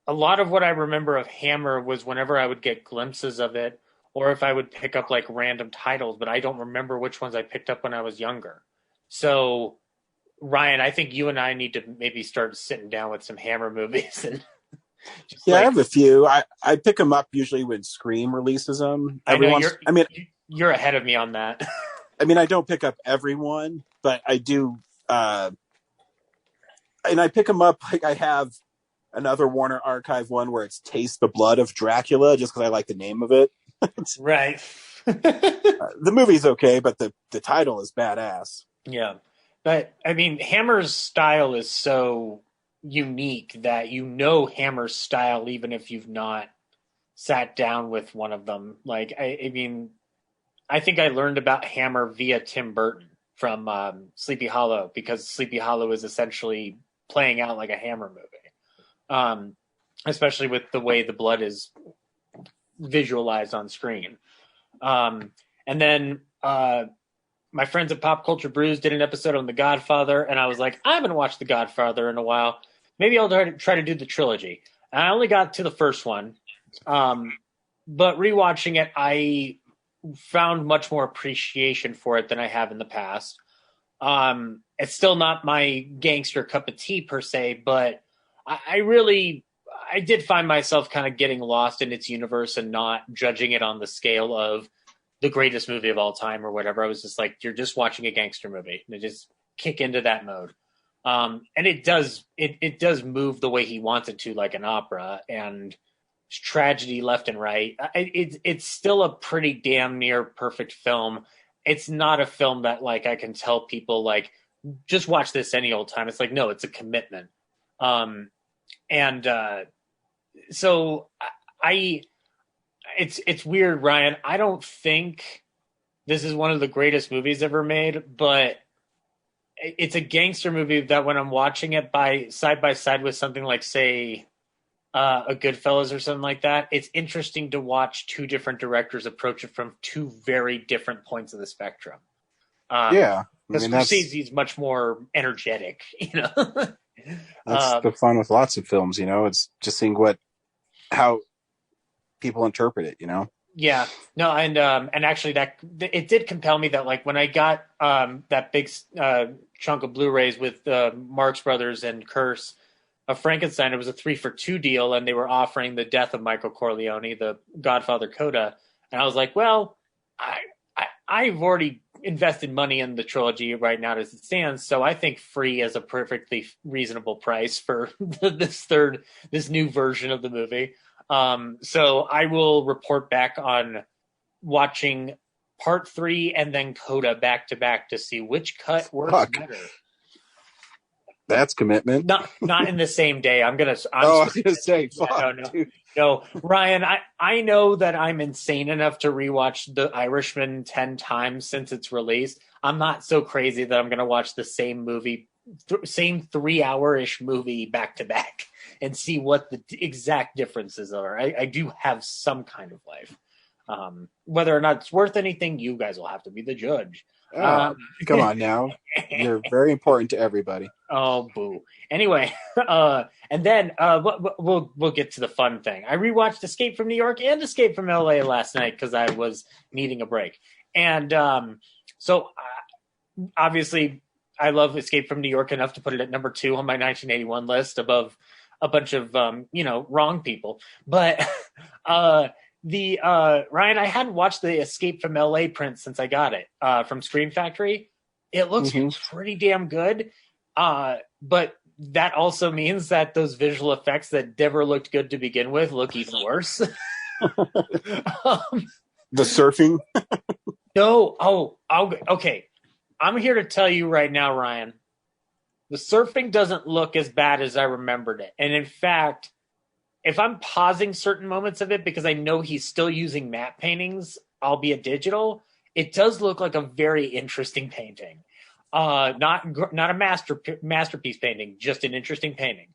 lot of what I remember of Hammer was whenever I would get glimpses of it, or if I would pick up like random titles, but I don't remember which ones I picked up when I was younger. So, Ryan, I think you and I need to maybe start sitting down with some Hammer movies and.
I have a few. I pick them up usually when Scream releases them.
You're ahead of me on that.
I mean, I don't pick up everyone, but I do. And I pick them up like I have another Warner Archive one where it's Taste the Blood of Dracula, just because I like the name of it.
Right.
The movie's okay, but the title is badass.
Yeah. But, I mean, Hammer's style is so unique that Hammer's style even if you've not sat down with one of them. Like, I mean, I think I learned about Hammer via Tim Burton from Sleepy Hollow, because Sleepy Hollow is essentially playing out like a Hammer movie, especially with the way the blood is visualized on screen. And then my friends at Pop Culture Brews did an episode on The Godfather, and I was like, I haven't watched The Godfather in a while. Maybe I'll try to do the trilogy. And I only got to the first one, but rewatching it, I found much more appreciation for it than I have in the past. It's still not my gangster cup of tea per se, but I did find myself kind of getting lost in its universe and not judging it on the scale of the greatest movie of all time or whatever. I was just like, you're just watching a gangster movie. And just kick into that mode. And it does move the way he wants it to, like an opera, and tragedy left and right. It's still a pretty damn near perfect film. It's not a film that like I can tell people like, just watch this any old time. It's like, no, it's a commitment. So it's weird, Ryan. I don't think this is one of the greatest movies ever made, but it's a gangster movie that when I'm watching it side by side with something like, say, a Goodfellas or something like that, it's interesting to watch two different directors approach it from two very different points of the spectrum. Because Scorsese's much more energetic, you know.
That's the fun with lots of films, you know. It's just seeing how people interpret it, you know.
Yeah, no, and actually that it did compel me that like when I got that big chunk of Blu-rays with Marx Brothers and Curse of Frankenstein, it was a 3-for-2 deal, and they were offering The Death of Michael Corleone, the Godfather coda, and I was like, well, I've already invested money in the trilogy right now as it stands, so I think free is a perfectly reasonable price for this new version of the movie. So I will report back on watching part 3 and then coda back to back to see which cut works better.
That's commitment.
Not in the same day. I was gonna say, fuck, no, Ryan. I know that I'm insane enough to rewatch The Irishman 10 times since its release. I'm not so crazy that I'm gonna watch the same movie, same 3-hour-ish movie back to back and see what the exact differences are. I do have some kind of life. Whether or not it's worth anything, you guys will have to be the judge.
Come on now. You're very important to everybody.
Oh, boo. Anyway, and then we'll get to the fun thing. I rewatched Escape from New York and Escape from LA last night because I was needing a break. And so obviously I love Escape from New York enough to put it at number 2 on my 1981 list above a bunch of, wrong people. But Ryan, I hadn't watched the Escape from LA print since I got it from Scream Factory. It looks pretty damn good. But that also means that those visual effects that never looked good to begin with look even worse.
The surfing?
No. Okay. I'm here to tell you right now, Ryan, the surfing doesn't look as bad as I remembered it. And in fact, if I'm pausing certain moments of it because I know he's still using matte paintings, albeit digital, it does look like a very interesting painting. Not a masterpiece painting, just an interesting painting.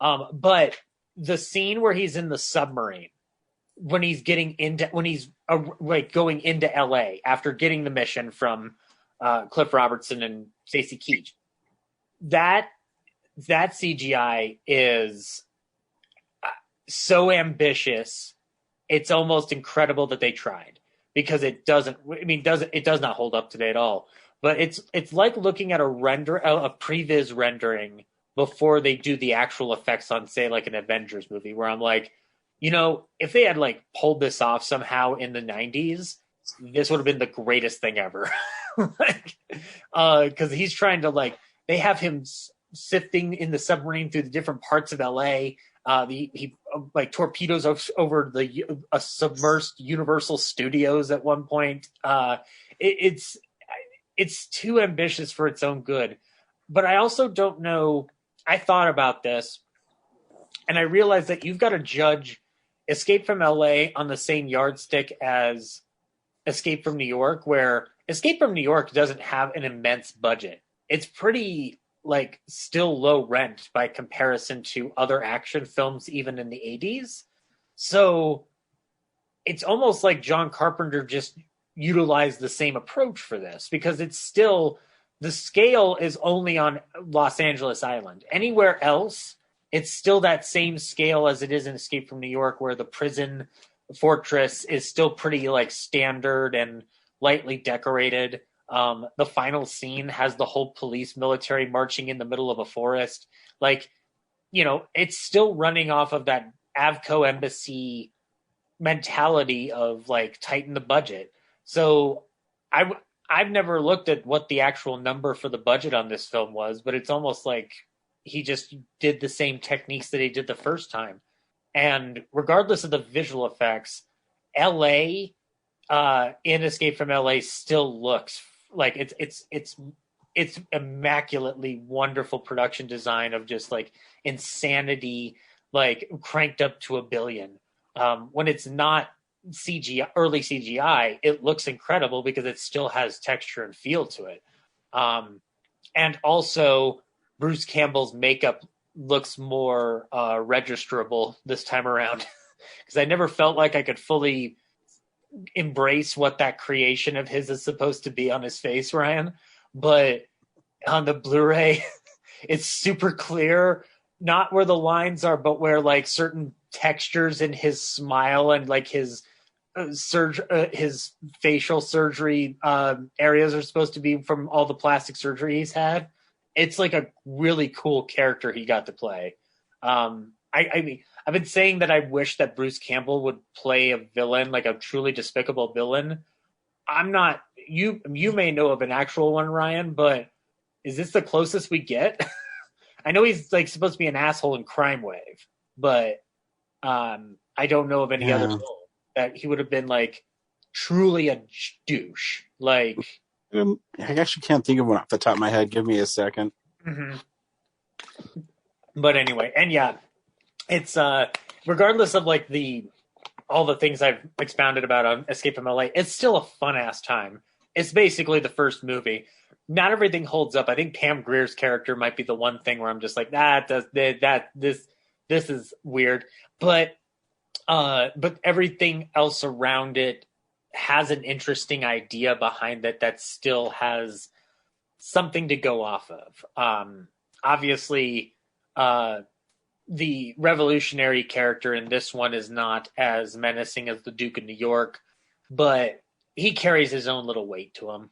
But the scene where he's in the submarine, when he's going into LA after getting the mission from Cliff Robertson and Stacy Keach. That CGI is so ambitious. It's almost incredible that they tried, because it does not hold up today at all. But it's like looking at a previs rendering before they do the actual effects on, say, like an Avengers movie, where I'm like, if they had like pulled this off somehow in the 90s, this would have been the greatest thing ever. Because he's trying to they have him sifting in the submarine through the different parts of LA. He torpedoes over the submersed Universal Studios at one point. It's too ambitious for its own good. But I also don't know. I thought about this, and I realized that you've got to judge Escape from LA on the same yardstick as Escape from New York, where Escape from New York doesn't have an immense budget. It's pretty still low rent by comparison to other action films, even in the 80s. So it's almost like John Carpenter just utilized the same approach for this, because it's still, the scale is only on Los Angeles Island. Anywhere else, it's still that same scale as it is in Escape from New York, where the prison fortress is still pretty standard and lightly decorated. The final scene has the whole police military marching in the middle of a forest. It's still running off of that Avco embassy mentality of tighten the budget. So I've never looked at what the actual number for the budget on this film was, but it's almost like he just did the same techniques that he did the first time. And regardless of the visual effects, LA in Escape from LA still looks like it's immaculately wonderful production design of just insanity, cranked up to 1 billion. When it's not early CGI, it looks incredible because it still has texture and feel to it. And also Bruce Campbell's makeup looks more registerable this time around, because I never felt like I could fully embrace what that creation of his is supposed to be on his face, Ryan. But on the Blu-ray, it's super clear, not where the lines are, but where certain textures in his smile and his his facial surgery areas are supposed to be from all the plastic surgery he's had. It's a really cool character he got to play. I mean, I've been saying that I wish that Bruce Campbell would play a villain, a truly despicable villain. I'm not. You may know of an actual one, Ryan, but is this the closest we get? I know he's supposed to be an asshole in Crime Wave, but I don't know of any other film that he would have been truly a douche.
I actually can't think of one off the top of my head. Give me a second.
Mm-hmm. But anyway, and yeah, it's regardless of all the things I've expounded about on Escape from LA, it's still a fun ass time. It's basically the first movie. Not everything holds up. I think Pam Grier's character might be the one thing where I'm just this is weird, but everything else around it has an interesting idea behind it that still has something to go off of. Obviously, the revolutionary character in this one is not as menacing as the Duke of New York, but he carries his own little weight to him.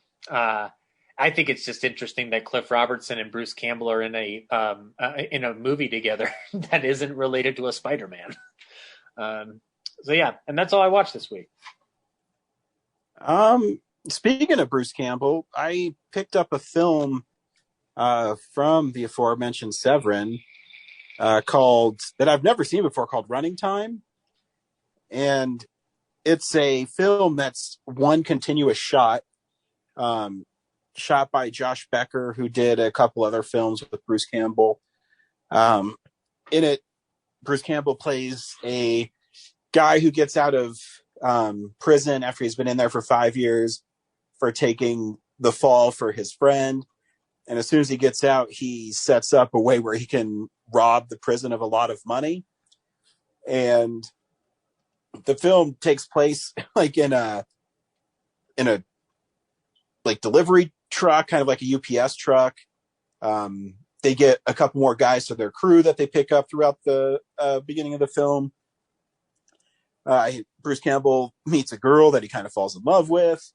I think it's just interesting that Cliff Robertson and Bruce Campbell are in a movie together that isn't related to a Spider-Man. So yeah, and that's all I watched this week.
Speaking of Bruce Campbell, I picked up a film from the aforementioned Severin that I've never seen before, called Running Time. And it's a film that's one continuous shot, shot by Josh Becker, who did a couple other films with Bruce Campbell. In it, Bruce Campbell plays a guy who gets out of prison after he's been in there for 5 years for taking the fall for his friend. And as soon as he gets out, he sets up a way where he can rob the prison of a lot of money. And the film takes place like in a like delivery truck, kind of like a UPS truck. They get a couple more guys to their crew that they pick up throughout the beginning of the film. Bruce Campbell meets a girl that he kind of falls in love with.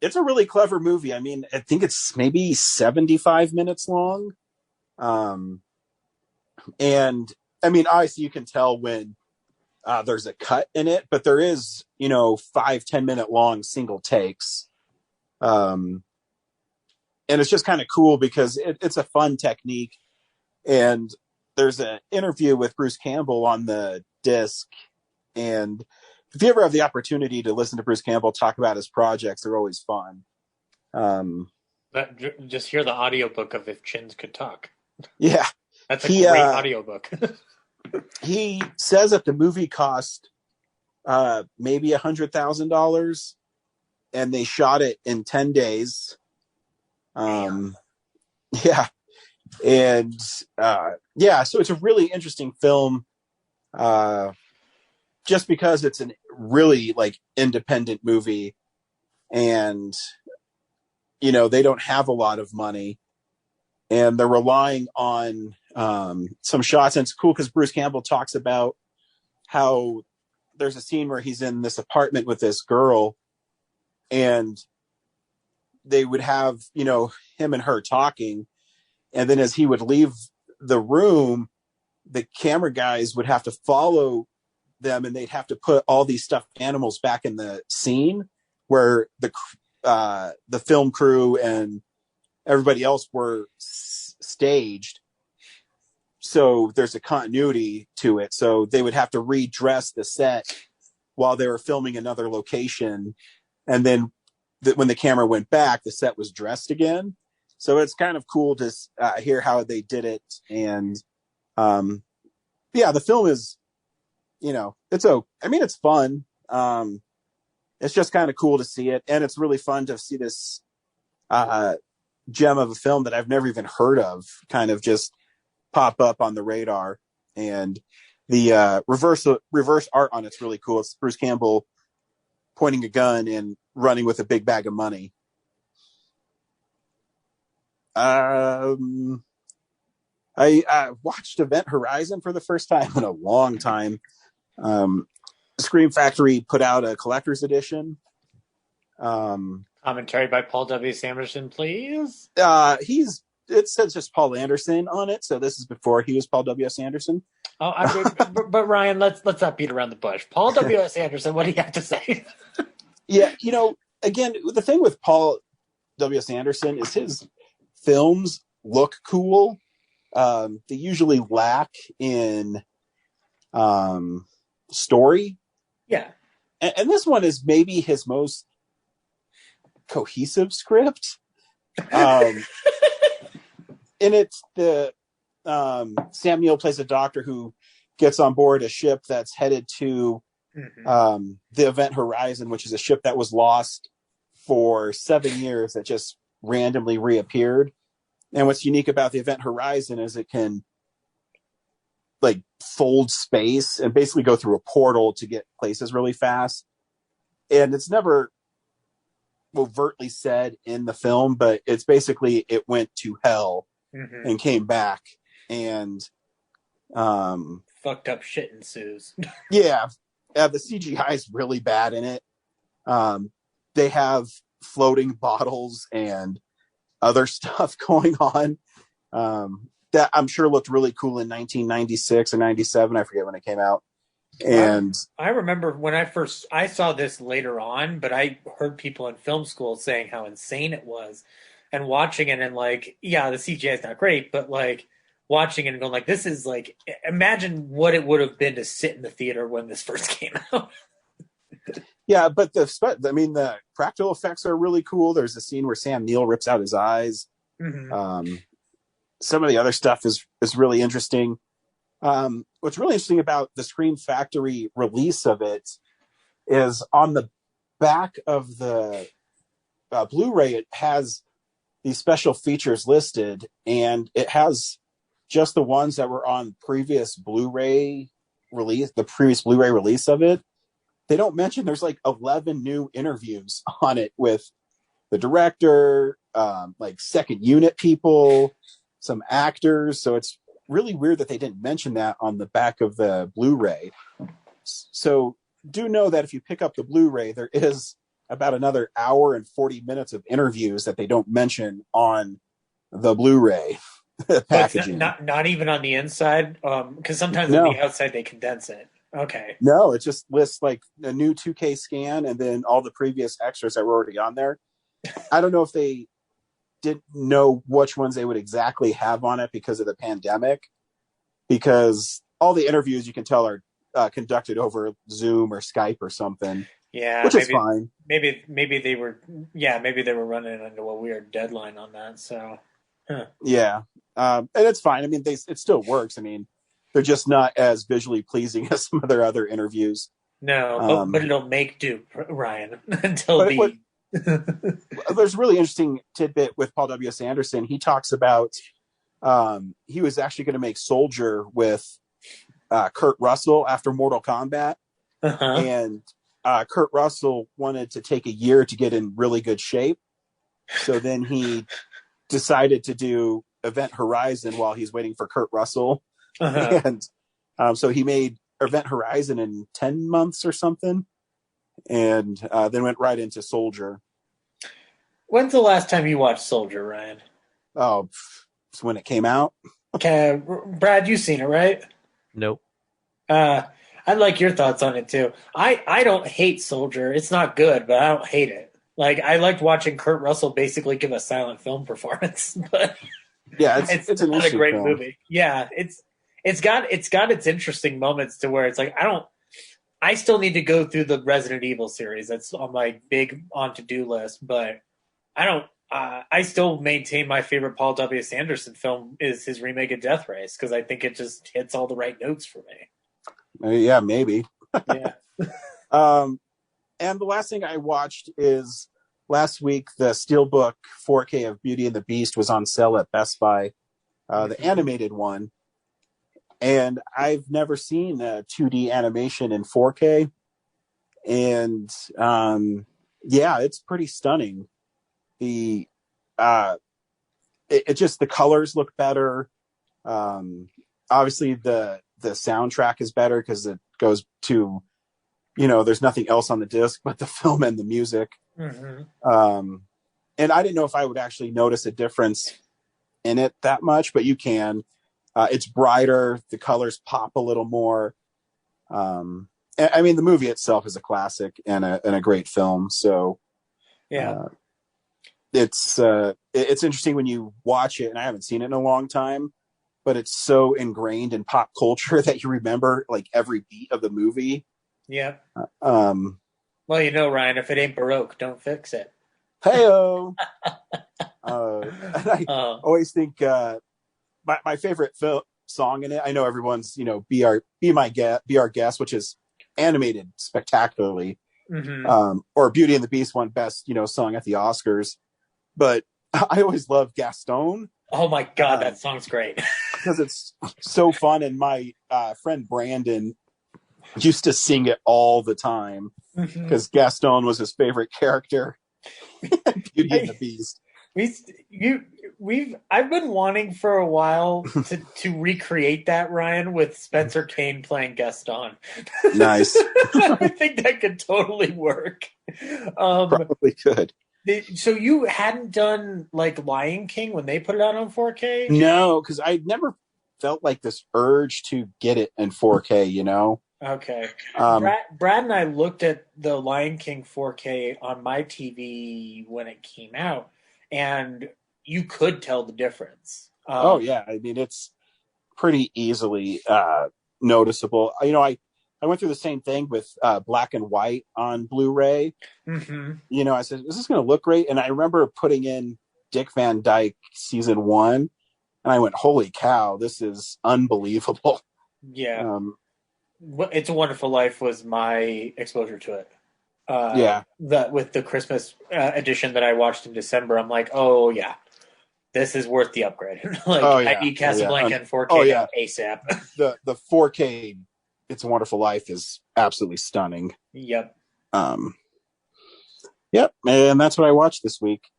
It's a really clever movie. I mean, I think it's maybe 75 minutes long. And I mean, obviously you can tell when there's a cut in it, but there is, 5-10 minute long single takes. And it's just kind of cool because it's a fun technique. And there's an interview with Bruce Campbell on the disc. And if you ever have the opportunity to listen to Bruce Campbell talk about his projects, they're always fun.
But just hear the audiobook of If Chins Could Talk.
Yeah.
That's a great audiobook.
He says that the movie cost maybe $100,000 and they shot it in 10 days. Yeah. And so it's a really interesting film. Just because it's a really like independent movie and, they don't have a lot of money and they're relying on some shots. And it's cool because Bruce Campbell talks about how there's a scene where he's in this apartment with this girl and they would have, him and her talking. And then as he would leave the room, the camera guys would have to follow them and they'd have to put all these stuffed animals back in the scene where the film crew and everybody else were staged. So there's a continuity to it. So they would have to redress the set while they were filming another location. And then when the camera went back, the set was dressed again. So it's kind of cool to hear how they did it. And the film is, it's fun. It's just kind of cool to see it. And it's really fun to see this gem of a film that I've never even heard of kind of just pop up on the radar. And the reverse art on it's really cool. It's Bruce Campbell pointing a gun and running with a big bag of money. I watched Event Horizon for the first time in a long time. Scream Factory put out a collector's edition.
Commentary by Paul W. Sanderson, please.
It says just Paul Anderson on it, so this is before he was Paul W. Sanderson.
But Ryan, let's not beat around the bush. Paul W. S. Anderson, what do you have to say?
Yeah, again, the thing with Paul W. Sanderson is his films look cool. They usually lack in story.
Yeah.
And this one is maybe his most cohesive script. And it's the Sam Neill plays a doctor who gets on board a ship that's headed to the Event Horizon, which is a ship that was lost for 7 years that just randomly reappeared. And what's unique about the Event Horizon is it can like fold space and basically go through a portal to get places really fast. And it's never overtly said in the film, but it's basically it went to hell and came back and
fucked up shit ensues.
Yeah, the CGI is really bad in it. They have floating bottles and other stuff going on that I'm sure looked really cool in 1996 or 97. I forget when it came out. And
I remember when I saw this later on, but I heard people in film school saying how insane it was, and watching it and like, yeah, the CGI is not great, but like watching it and going like, this is like, imagine what it would have been to sit in the theater when this first came out.
Yeah, but the practical effects are really cool. There's a scene where Sam Neill rips out his eyes. Some of the other stuff is really interesting. What's really interesting about the Scream Factory release of it is on the back of the Blu-ray, it has these special features listed, and it has just the ones that were on previous Blu-ray release, the previous Blu-ray release of it, they don't mention there's like 11 new interviews on it with the director, like second unit people, some actors. So it's really weird that they didn't mention that on the back of the Blu-ray. So do know that if you pick up the Blu-ray, there is about another hour and 40 minutes of interviews that they don't mention on the Blu-ray packaging.
Not even on the inside, because sometimes
No.
on the outside they condense it. Okay.
No, it just lists like a new 2K scan and then all the previous extras that were already on there. I don't know if they didn't know which ones they would exactly have on it because of the pandemic, because all the interviews you can tell are conducted over Zoom or Skype or something.
Yeah,
which is fine.
Maybe they were running into a weird deadline on that. So
yeah, and it's fine. I mean, it still works. I mean, they're just not as visually pleasing as some of their other interviews.
No, but it'll make do, Ryan, until the.
There's a really interesting tidbit with Paul W.S. Anderson. He talks about he was actually going to make Soldier with Kurt Russell after Mortal Kombat, and Kurt Russell wanted to take a year to get in really good shape. So then he decided to do Event Horizon while he's waiting for Kurt Russell. And so he made Event Horizon in 10 months or something, and then went right into Soldier.
When's the last time you watched Soldier, Ryan?
Oh, it's when it came out.
Okay, Brad, you've seen it, right?
Nope.
I'd like your thoughts on it too. I don't hate Soldier. It's not good, but I don't hate it. Like, I liked watching Kurt Russell basically give a silent film performance. But
yeah, it's not
a great
film.
movie. Yeah, it's got its interesting moments to where it's like I still need to go through the Resident Evil series. That's on my big on to-do list, but I still maintain my favorite Paul W.S. Anderson film is his remake of Death Race, because I think it just hits all the right notes for me.
Yeah, maybe.
Yeah.
And the last thing I watched is last week, the Steelbook 4K of Beauty and the Beast was on sale at Best Buy, the animated one. And I've never seen a 2D animation in 4K. And yeah, it's pretty stunning. The just the colors look better. Obviously the soundtrack is better because it goes to, there's nothing else on the disc but the film and the music. And I didn't know if I would actually notice a difference in it that much, but you can. It's brighter. The colors pop a little more. I mean, the movie itself is a classic and a great film. So
yeah,
it's interesting when you watch it, and I haven't seen it in a long time, but it's so ingrained in pop culture that you remember like every beat of the movie.
Yeah. Well, Ryan, if it ain't Baroque, don't fix it.
Hey-o. I always think my favorite song in it, I know everyone's, be our guest, which is animated spectacularly. Or Beauty and the Beast won best, song at the Oscars. But I always love Gaston.
Oh my God, that song's great.
Because it's so fun. And my friend Brandon used to sing it all the time because Gaston was his favorite character. Beauty and the Beast.
I've been wanting for a while to recreate that, Ryan, with Spencer Kane playing Gaston.
Nice.
I think that could totally work.
Probably could.
So you hadn't done like Lion King when they put it out on 4K?
No, because I never felt like this urge to get it in 4K,
Okay. Brad and I looked at the Lion King 4K on my TV when it came out, and you could tell the difference.
Oh, yeah. I mean, it's pretty easily noticeable. I went through the same thing with black and white on Blu-ray. I said, is this going to look great? And I remember putting in Dick Van Dyke season 1, and I went, holy cow, this is unbelievable.
Yeah. It's a Wonderful Life was my exposure to it. With the Christmas edition that I watched in December, I'm like, oh yeah, this is worth the upgrade. I need Casablanca in 4K ASAP.
The 4K It's a Wonderful Life is absolutely stunning.
Yep.
Yep, and that's what I watched this week.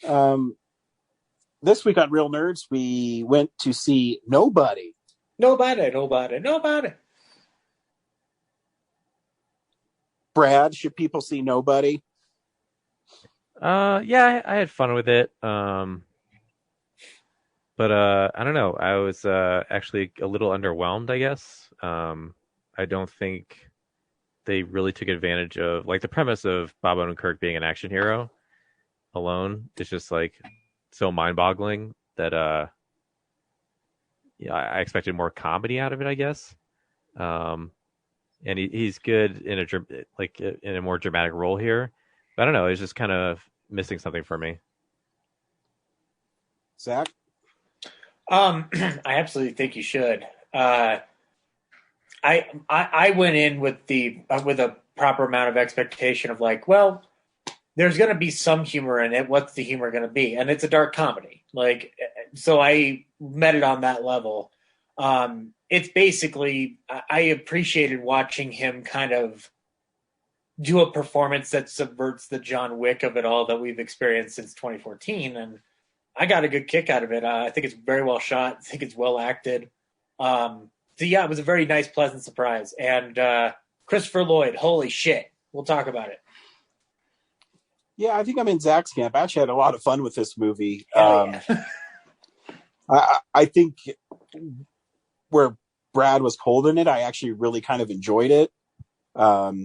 This week on Real Nerds, we went to see Nobody.
Nobody.
Brad, should people see Nobody?
Yeah, I had fun with it. But I don't know. I was actually a little underwhelmed, I guess. I don't think they really took advantage of, like, the premise of Bob Odenkirk being an action hero alone is just like so mind-boggling that yeah, I expected more comedy out of it, I guess. And he's good in a more dramatic role here. But I don't know. It's just kind of missing something for me.
Zach?
I absolutely think you should. I went in with a proper amount of expectation of like, well, there's going to be some humor in it. What's the humor going to be? And it's a dark comedy. Like, so I met it on that level. It's basically, I appreciated watching him kind of do a performance that subverts the John Wick of it all that we've experienced since 2014. And I got a good kick out of it. I think it's very well shot. I think it's well acted. So yeah, it was a very nice, pleasant surprise. And Christopher Lloyd, holy shit. We'll talk about it.
Yeah, I think I'm in Zach's camp. I actually had a lot of fun with this movie.
Yeah.
I think where Brad was cold in it, I actually really kind of enjoyed it. Well,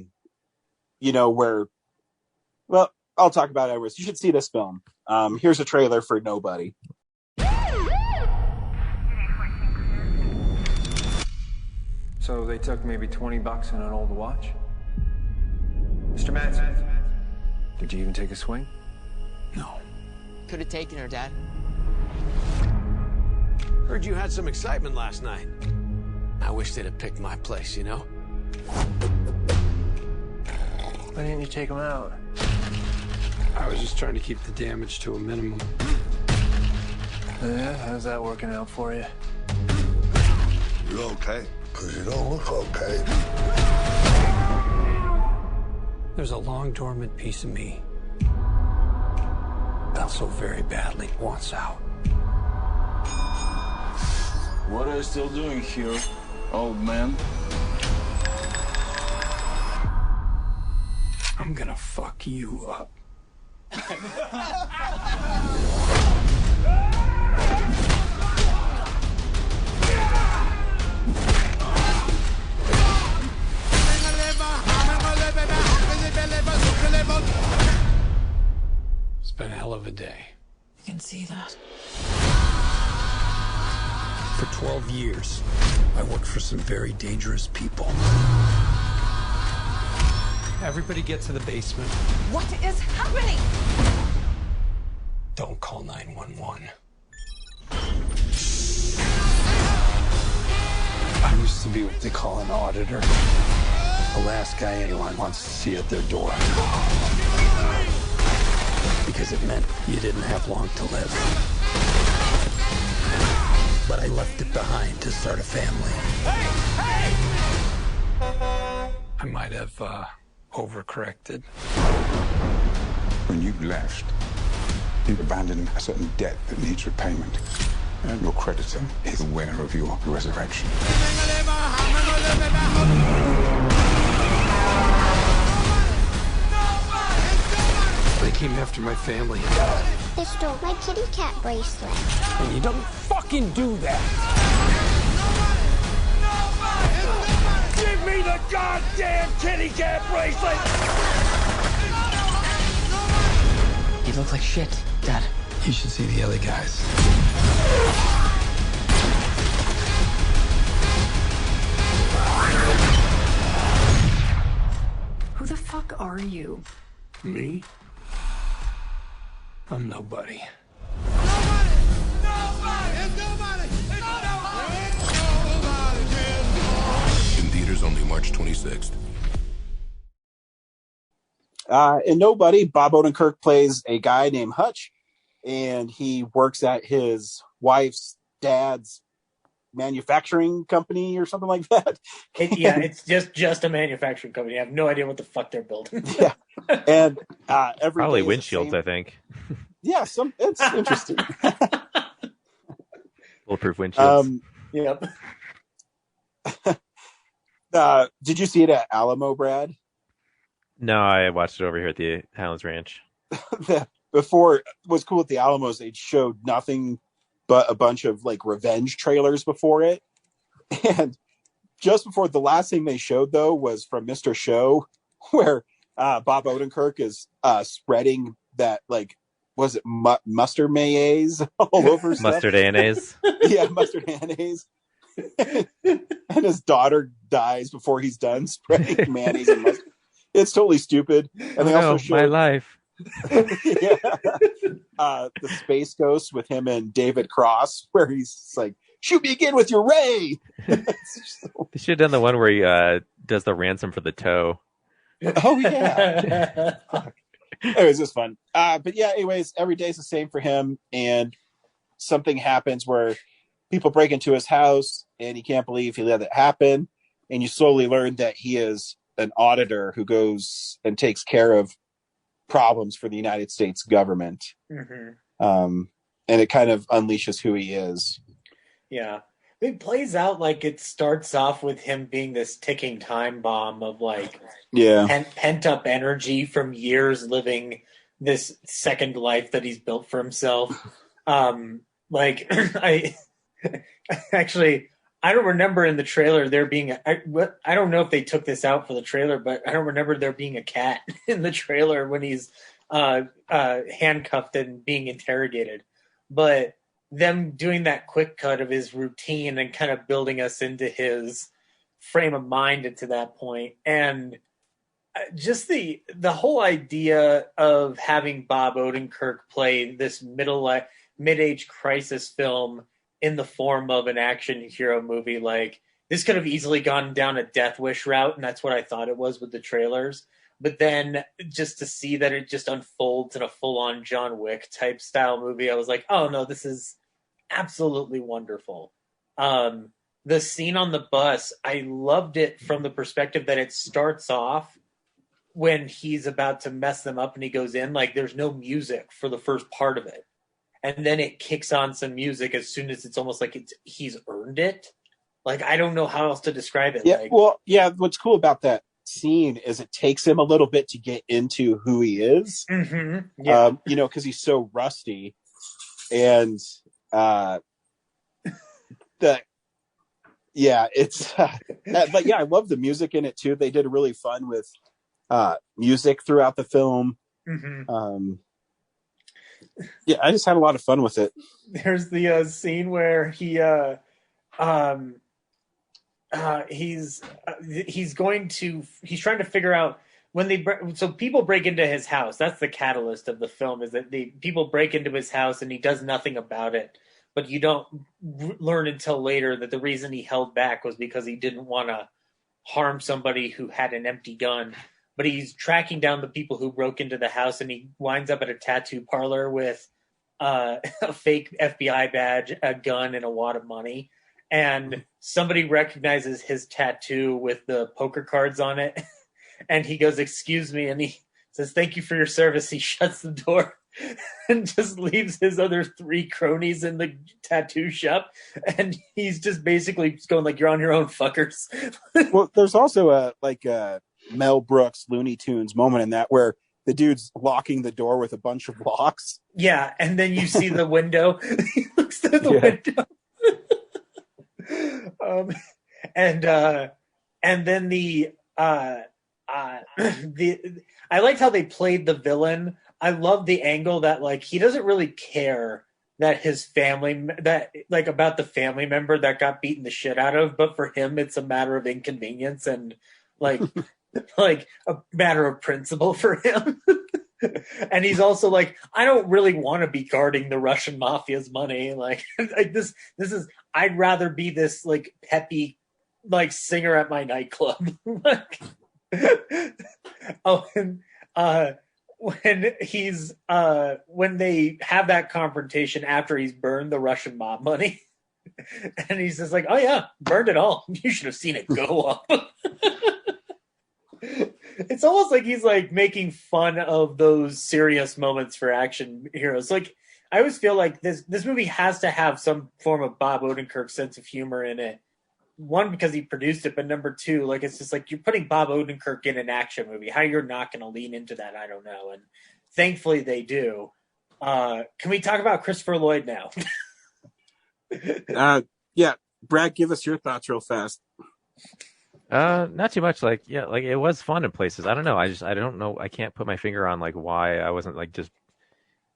I'll talk about it afterwards. You should see this film. Here's a trailer for Nobody.
So they took maybe $20 and an old watch? Mr. Manson, did you even take a swing?
No.
Could have taken her, Dad.
Heard you had some excitement last night. I wish they'd have picked my place, you know?
Why didn't you take him out?
I was just trying to keep the damage to a minimum.
Yeah, how's that working out for you?
You okay? Because you don't look okay.
There's a long dormant piece of me that so very badly wants out.
What are you still doing here, old man?
I'm gonna fuck you up. It's been a hell of a day.
You can see that.
For 12 years, I worked for some very dangerous people. Everybody get to the basement.
What is happening?
Don't call 911. I used to be what they call an auditor. The last guy anyone wants to see at their door. Because it meant you didn't have long to live. But I left it behind to start a family. Hey! Hey! I might have, overcorrected.
When you left, you abandoned a certain debt that needs repayment. And your creditor is aware of your resurrection.
They came after my family.
They stole my kitty cat bracelet.
And you don't fucking do that!
Give me the goddamn kitty cat bracelet!
You look like shit, Dad.
You should see the other guys.
Who the fuck are you?
Me? I'm nobody.
In theaters only March 26th.
In Nobody, Bob Odenkirk plays a guy named Hutch, and he works at his wife's dad's manufacturing company or something like that.
It's just a manufacturing company. I have no idea what the fuck they're building.
Yeah, and every
probably
day is the
windshields,
same.
I think.
Yeah, it's interesting.
Bulletproof windshields.
Yep.
Did you see it at Alamo, Brad?
No, I watched it over here at the Highlands Ranch.
Before, what's cool at the Alamos, they showed nothing but a bunch of like revenge trailers before it. And just before, the last thing they showed though was from Mr. Show, where Bob Odenkirk is spreading that, like, was it mustard mayonnaise all over stuff?
Mustard mayonnaise.
Yeah, mustard mayonnaise. And his daughter dies before he's done spreading mayonnaise and mustard. It's totally stupid. And they also showed
my life.
the Space Ghost with him and David Cross, where he's like, "Shoot me again with your ray."
They should have done the one where he does the ransom for the toe.
Oh yeah. It was just fun. But yeah, anyways, every day's the same for him, and something happens where people break into his house, and he can't believe he let it happen. And you slowly learn that he is an auditor who goes and takes care of problems for the United States government. And it kind of unleashes who he is.
Yeah. It plays out like it starts off with him being this ticking time bomb of like pent up energy from years living this second life that he's built for himself. I don't remember in the trailer there being I don't know if they took this out for the trailer, but I don't remember there being a cat in the trailer when he's handcuffed and being interrogated. But them doing that quick cut of his routine and kind of building us into his frame of mind into that point. And just the whole idea of having Bob Odenkirk play this mid-age crisis film in the form of an action hero movie, like, this could have easily gone down a Death Wish route, and that's what I thought it was with the trailers. But then just to see that it just unfolds in a full-on John Wick type style movie, I was like, oh no, this is absolutely wonderful. The scene on the bus, I loved it from the perspective that it starts off when he's about to mess them up and he goes in, like, there's no music for the first part of it. And then it kicks on some music as soon as it's almost like he's earned it. Like, I don't know how else to describe it.
Yeah, what's cool about that scene is it takes him a little bit to get into who he is.
Yeah.
Because he's so rusty. And it's but yeah, I love the music in it too. They did really fun with music throughout the film. Yeah, I just had a lot of fun with it.
There's the scene where he's trying to figure out when so people break into his house. That's the catalyst of the film, is that people break into his house and he does nothing about it. But you don't learn until later that the reason he held back was because he didn't want to harm somebody who had an empty gun. But he's tracking down the people who broke into the house, and he winds up at a tattoo parlor with a fake FBI badge, a gun, and a wad of money. And somebody recognizes his tattoo with the poker cards on it. And he goes, "Excuse me." And he says, "Thank you for your service." He shuts the door and just leaves his other 3 cronies in the tattoo shop. And he's just basically going like, "You're on your own, fuckers."
Well, there's also a Mel Brooks Looney Tunes moment in that where the dude's locking the door with a bunch of locks.
Yeah, and then you see the window. He looks through the window. And then I liked how they played the villain. I love the angle that, like, he doesn't really care that his family, about the family member that got beaten the shit out of, but for him it's a matter of inconvenience and like a matter of principle for him. And he's also like, I don't really want to be guarding the Russian mafia's money. Like this is, I'd rather be this like peppy like singer at my nightclub. When they have that confrontation after he's burned the Russian mob money, And he's just like, oh yeah, burned it all. You should have seen it go up. It's almost like he's like making fun of those serious moments for action heroes. Like, I always feel like this movie has to have some form of Bob Odenkirk sense of humor in it. One, because he produced it, but number two, like, it's just like you're putting Bob Odenkirk in an action movie. How you're not going to lean into that, I don't know. And thankfully they do. Can we talk about Christopher Lloyd now?
Yeah, Brad, give us your thoughts real fast.
Not too much. Like, yeah, like it was fun in places. I don't know. I don't know. I can't put my finger on like why I wasn't like just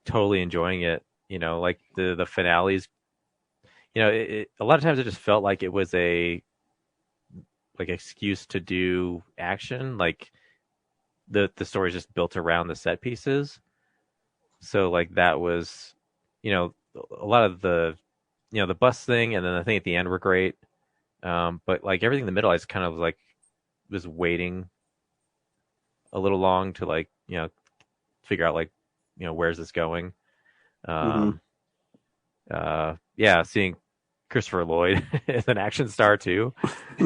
totally enjoying it. You know, like the finales. You know, a lot of times it just felt like it was a like excuse to do action. Like the story's just built around the set pieces. So like that was, you know, a lot of the, you know, the bus thing and then the thing at the end were great. But like everything in the middle, I just kind of like was waiting a little long to like, you know, figure out like, you know, where's this going? Yeah, seeing Christopher Lloyd as an action star too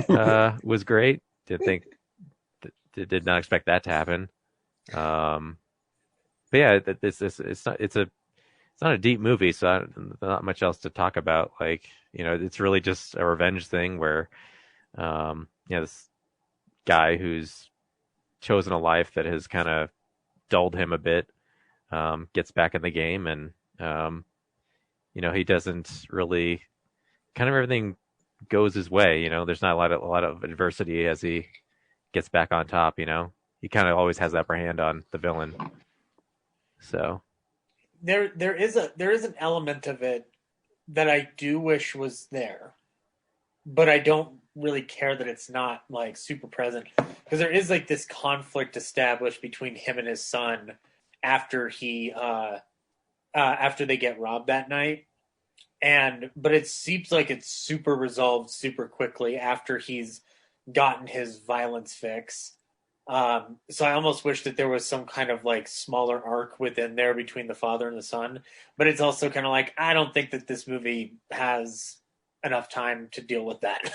was great. Did not expect that to happen. But yeah, it's not a deep movie, so not much else to talk about. Like, you know, it's really just a revenge thing where, you know, this guy who's chosen a life that has kind of dulled him a bit, gets back in the game, and you know, he doesn't really, kind of everything goes his way. You know, there's not a lot of adversity as he gets back on top. You know, he kind of always has the upper hand on the villain. So
there is an element of it that I do wish was there, but I don't really care that it's not like super present, because there is like this conflict established between him and his son after after they get robbed that night, but it seems like it's super resolved super quickly after he's gotten his violence fix. So I almost wish that there was some kind of like smaller arc within there between the father and the son, but it's also kind of like, I don't think that this movie has enough time to deal with that.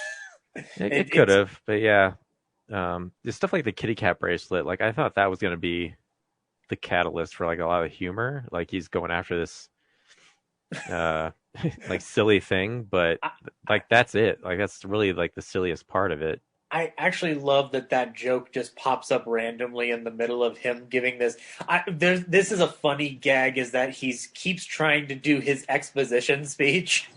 It could have, but yeah. There's stuff like the kitty cat bracelet. Like, I thought that was going to be the catalyst for like a lot of humor. Like, he's going after this, like silly thing, but like, that's it. Like, that's really like the silliest part of it.
I actually love that joke just pops up randomly in the middle of him giving this. This is a funny gag, is that he keeps trying to do his exposition speech,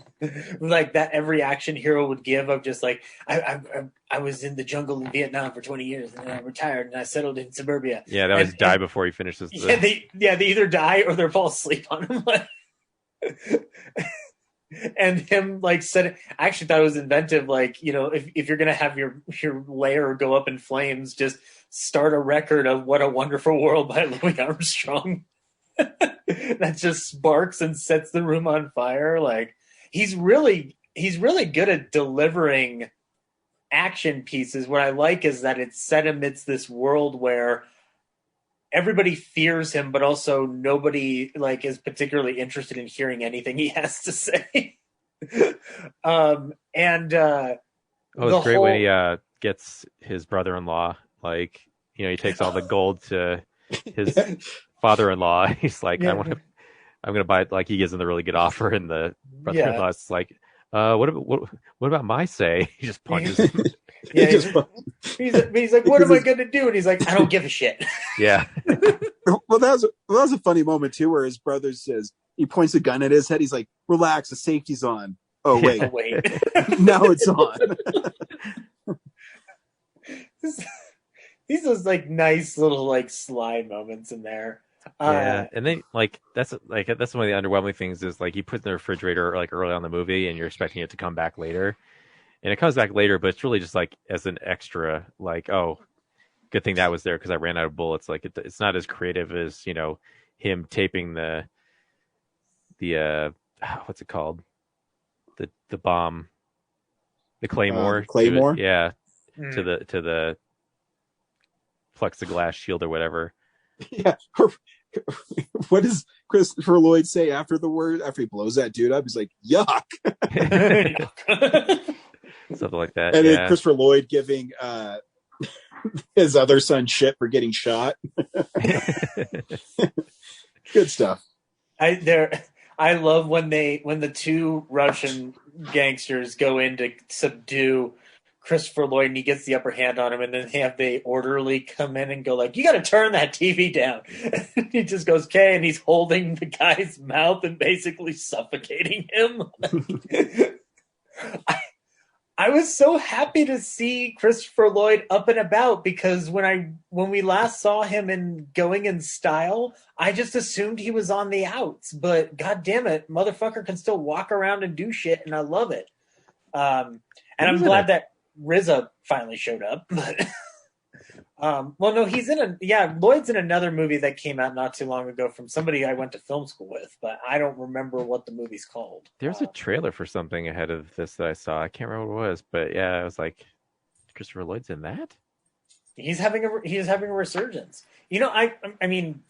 like that every action hero would give, of just like, I was in the jungle in Vietnam for 20 years, and then I retired and I settled in suburbia.
Yeah, that was die before he finishes.
They either die or they fall asleep on him. And him like said, I actually thought it was inventive. Like, you know, if you're gonna have your lair go up in flames, just start a record of "What a Wonderful World" by Louis Armstrong. That just sparks and sets the room on fire. Like, he's really good at delivering action pieces. What I like is that it's set amidst this world where everybody fears him, but also nobody like is particularly interested in hearing anything he has to say.
It's great when he gets his brother-in-law. Like, you know, he takes all the gold to his father-in-law. He's like, I'm gonna buy it. Like, he gives him the really good offer, and the brother-in-law's like, what about my say? He just punches him.
Yeah, he's like, what am I going to do? And he's like, I don't give a shit.
Yeah.
Well, that was a funny moment too, where his brother says, he points a gun at his head. He's like, relax, the safety's on. Oh wait, now it's on.
These those like nice little like slide moments in there.
Yeah, and then like that's one of the underwhelming things is like you put it in the refrigerator like early on in the movie, and you're expecting it to come back later. And it comes back later, but it's really just like as an extra, like, oh, good thing that was there because I ran out of bullets. Like, it's not as creative as, you know, him taping the what's it called? The bomb, the claymore.
Claymore?
To the plexiglass shield or whatever.
Yeah. What does Christopher Lloyd say after he blows that dude up? He's like, yuck.
Something like that.
And then Christopher Lloyd giving his other son shit for getting shot. Good stuff.
I love when the two Russian gangsters go in to subdue Christopher Lloyd and he gets the upper hand on him, and then they have the orderly come in and go like, "You got to turn that TV down." He just goes, "Okay," and he's holding the guy's mouth and basically suffocating him. I was so happy to see Christopher Lloyd up and about, because when we last saw him in Going in Style, I just assumed he was on the outs. But god damn it, motherfucker can still walk around and do shit, and I love it. And I'm glad that RZA finally showed up. But well, no, Lloyd's in another movie that came out not too long ago from somebody I went to film school with, but I don't remember what the movie's called.
There's a trailer for something ahead of this that I saw. I can't remember what it was, but yeah, I was like, Christopher Lloyd's in that?
He's having a resurgence. You know, I mean,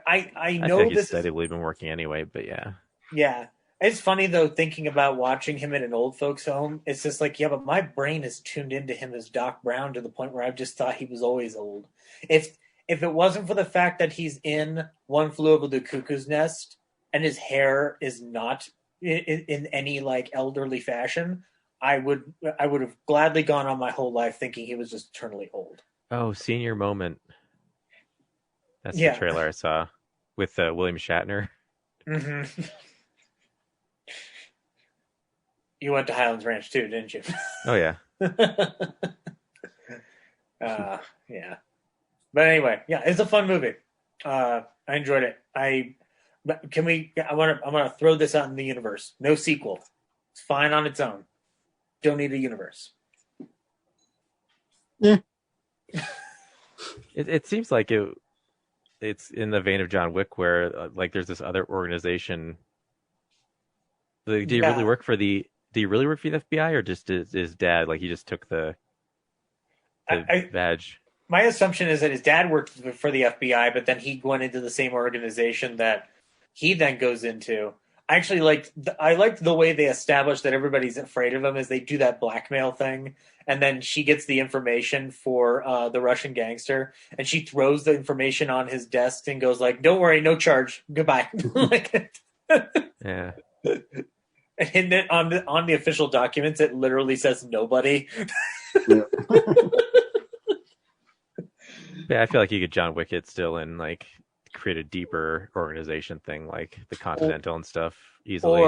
I know
think he's
this
steadily been working anyway, but yeah.
Yeah. It's funny, though, thinking about watching him in an old folks' home. It's just like, yeah, but my brain is tuned into him as Doc Brown to the point where I've just thought he was always old. If it wasn't for the fact that he's in One Flew Over the Cuckoo's Nest and his hair is not in any like elderly fashion, I would have gladly gone on my whole life thinking he was just eternally old.
Oh, Senior Moment. That's the trailer I saw with William Shatner.
Mm-hmm. You went to Highlands Ranch too, didn't you?
Oh yeah.
Yeah. But anyway, yeah, it's a fun movie. I enjoyed it. I want to throw this out in the universe. No sequel. It's fine on its own. Don't need a universe.
Yeah.
It seems like it's in the vein of John Wick, where like there's this other organization. Do you really work for the FBI, or just his dad? Like he just took the badge.
My assumption is that his dad worked for the FBI, but then he went into the same organization that he then goes into. I actually liked the way they established that everybody's afraid of him, as they do that blackmail thing, and then she gets the information for the Russian gangster, and she throws the information on his desk and goes like, "Don't worry, no charge, goodbye."
Yeah.
And then on the official documents, it literally says nobody.
Yeah, I feel like you could John Wick it still and like create a deeper organization thing like the Continental and stuff easily.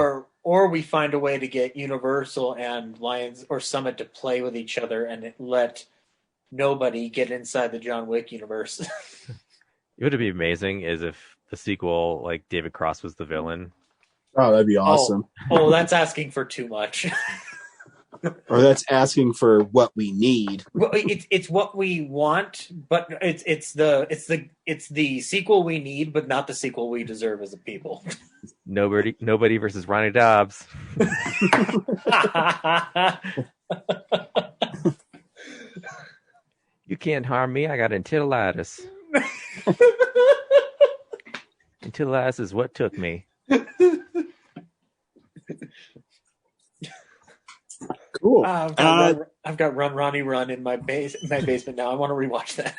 Or we find a way to get Universal and Lions or Summit to play with each other and let nobody get inside the John Wick universe.
It would be amazing is if the sequel, like David Cross was the villain.
Oh, that'd be awesome.
Oh, that's asking for too much.
Or that's asking for what we need.
Well, it's what we want, but it's the sequel we need, but not the sequel we deserve as a people.
Nobody versus Ronnie Dobbs. You can't harm me. I got encephalitis. Encephalitis is what took me.
Cool.
I've got Run Ronnie Run in my basement now. I want to rewatch that.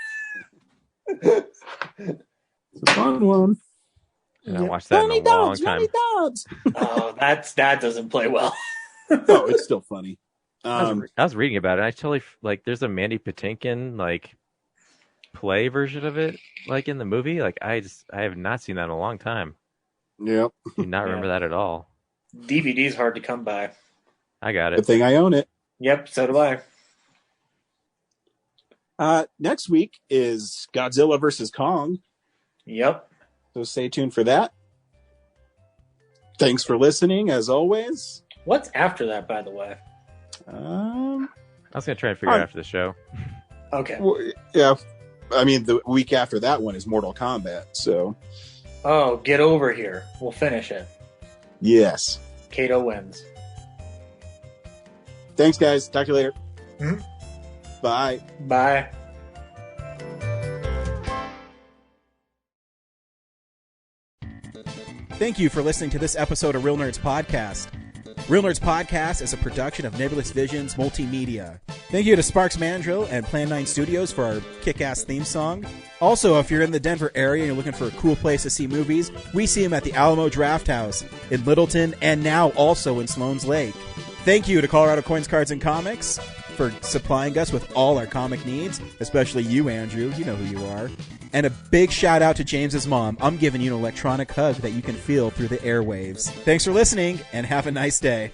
It's a fun one.
And I watched that in a long time.
Ronnie Dobbs.
Oh, that doesn't play well.
No, it's still funny.
I was reading about it. And I totally like. There's a Mandy Patinkin like play version of it, like in the movie. Like I have not seen that in a long time.
Yep.
Do not remember that at all.
DVD's hard to come by.
I got it.
Good thing I own it.
Yep, so do
I. Next week is Godzilla versus Kong.
Yep.
So stay tuned for that. Thanks for listening, as always.
What's after that, by the way?
I was going to try and figure it out after the show.
Okay.
Well, yeah. I mean, the week after that one is Mortal Kombat, so.
Oh, get over here. We'll finish it.
Yes.
Kato wins.
Thanks, guys. Talk to you later.
Mm-hmm.
Bye.
Bye.
Thank you for listening to this episode of Real Nerds Podcast. Real Nerds Podcast is a production of Nebulous Visions Multimedia. Thank you to Sparks Mandrill and Plan 9 Studios for our kick-ass theme song. Also, if you're in the Denver area and you're looking for a cool place to see movies, we see them at the Alamo Draft House in Littleton and now also in Sloan's Lake. Thank you to Colorado Coins, Cards, and Comics for supplying us with all our comic needs, especially you, Andrew. You know who you are. And a big shout out to James's mom. I'm giving you an electronic hug that you can feel through the airwaves. Thanks for listening, and have a nice day.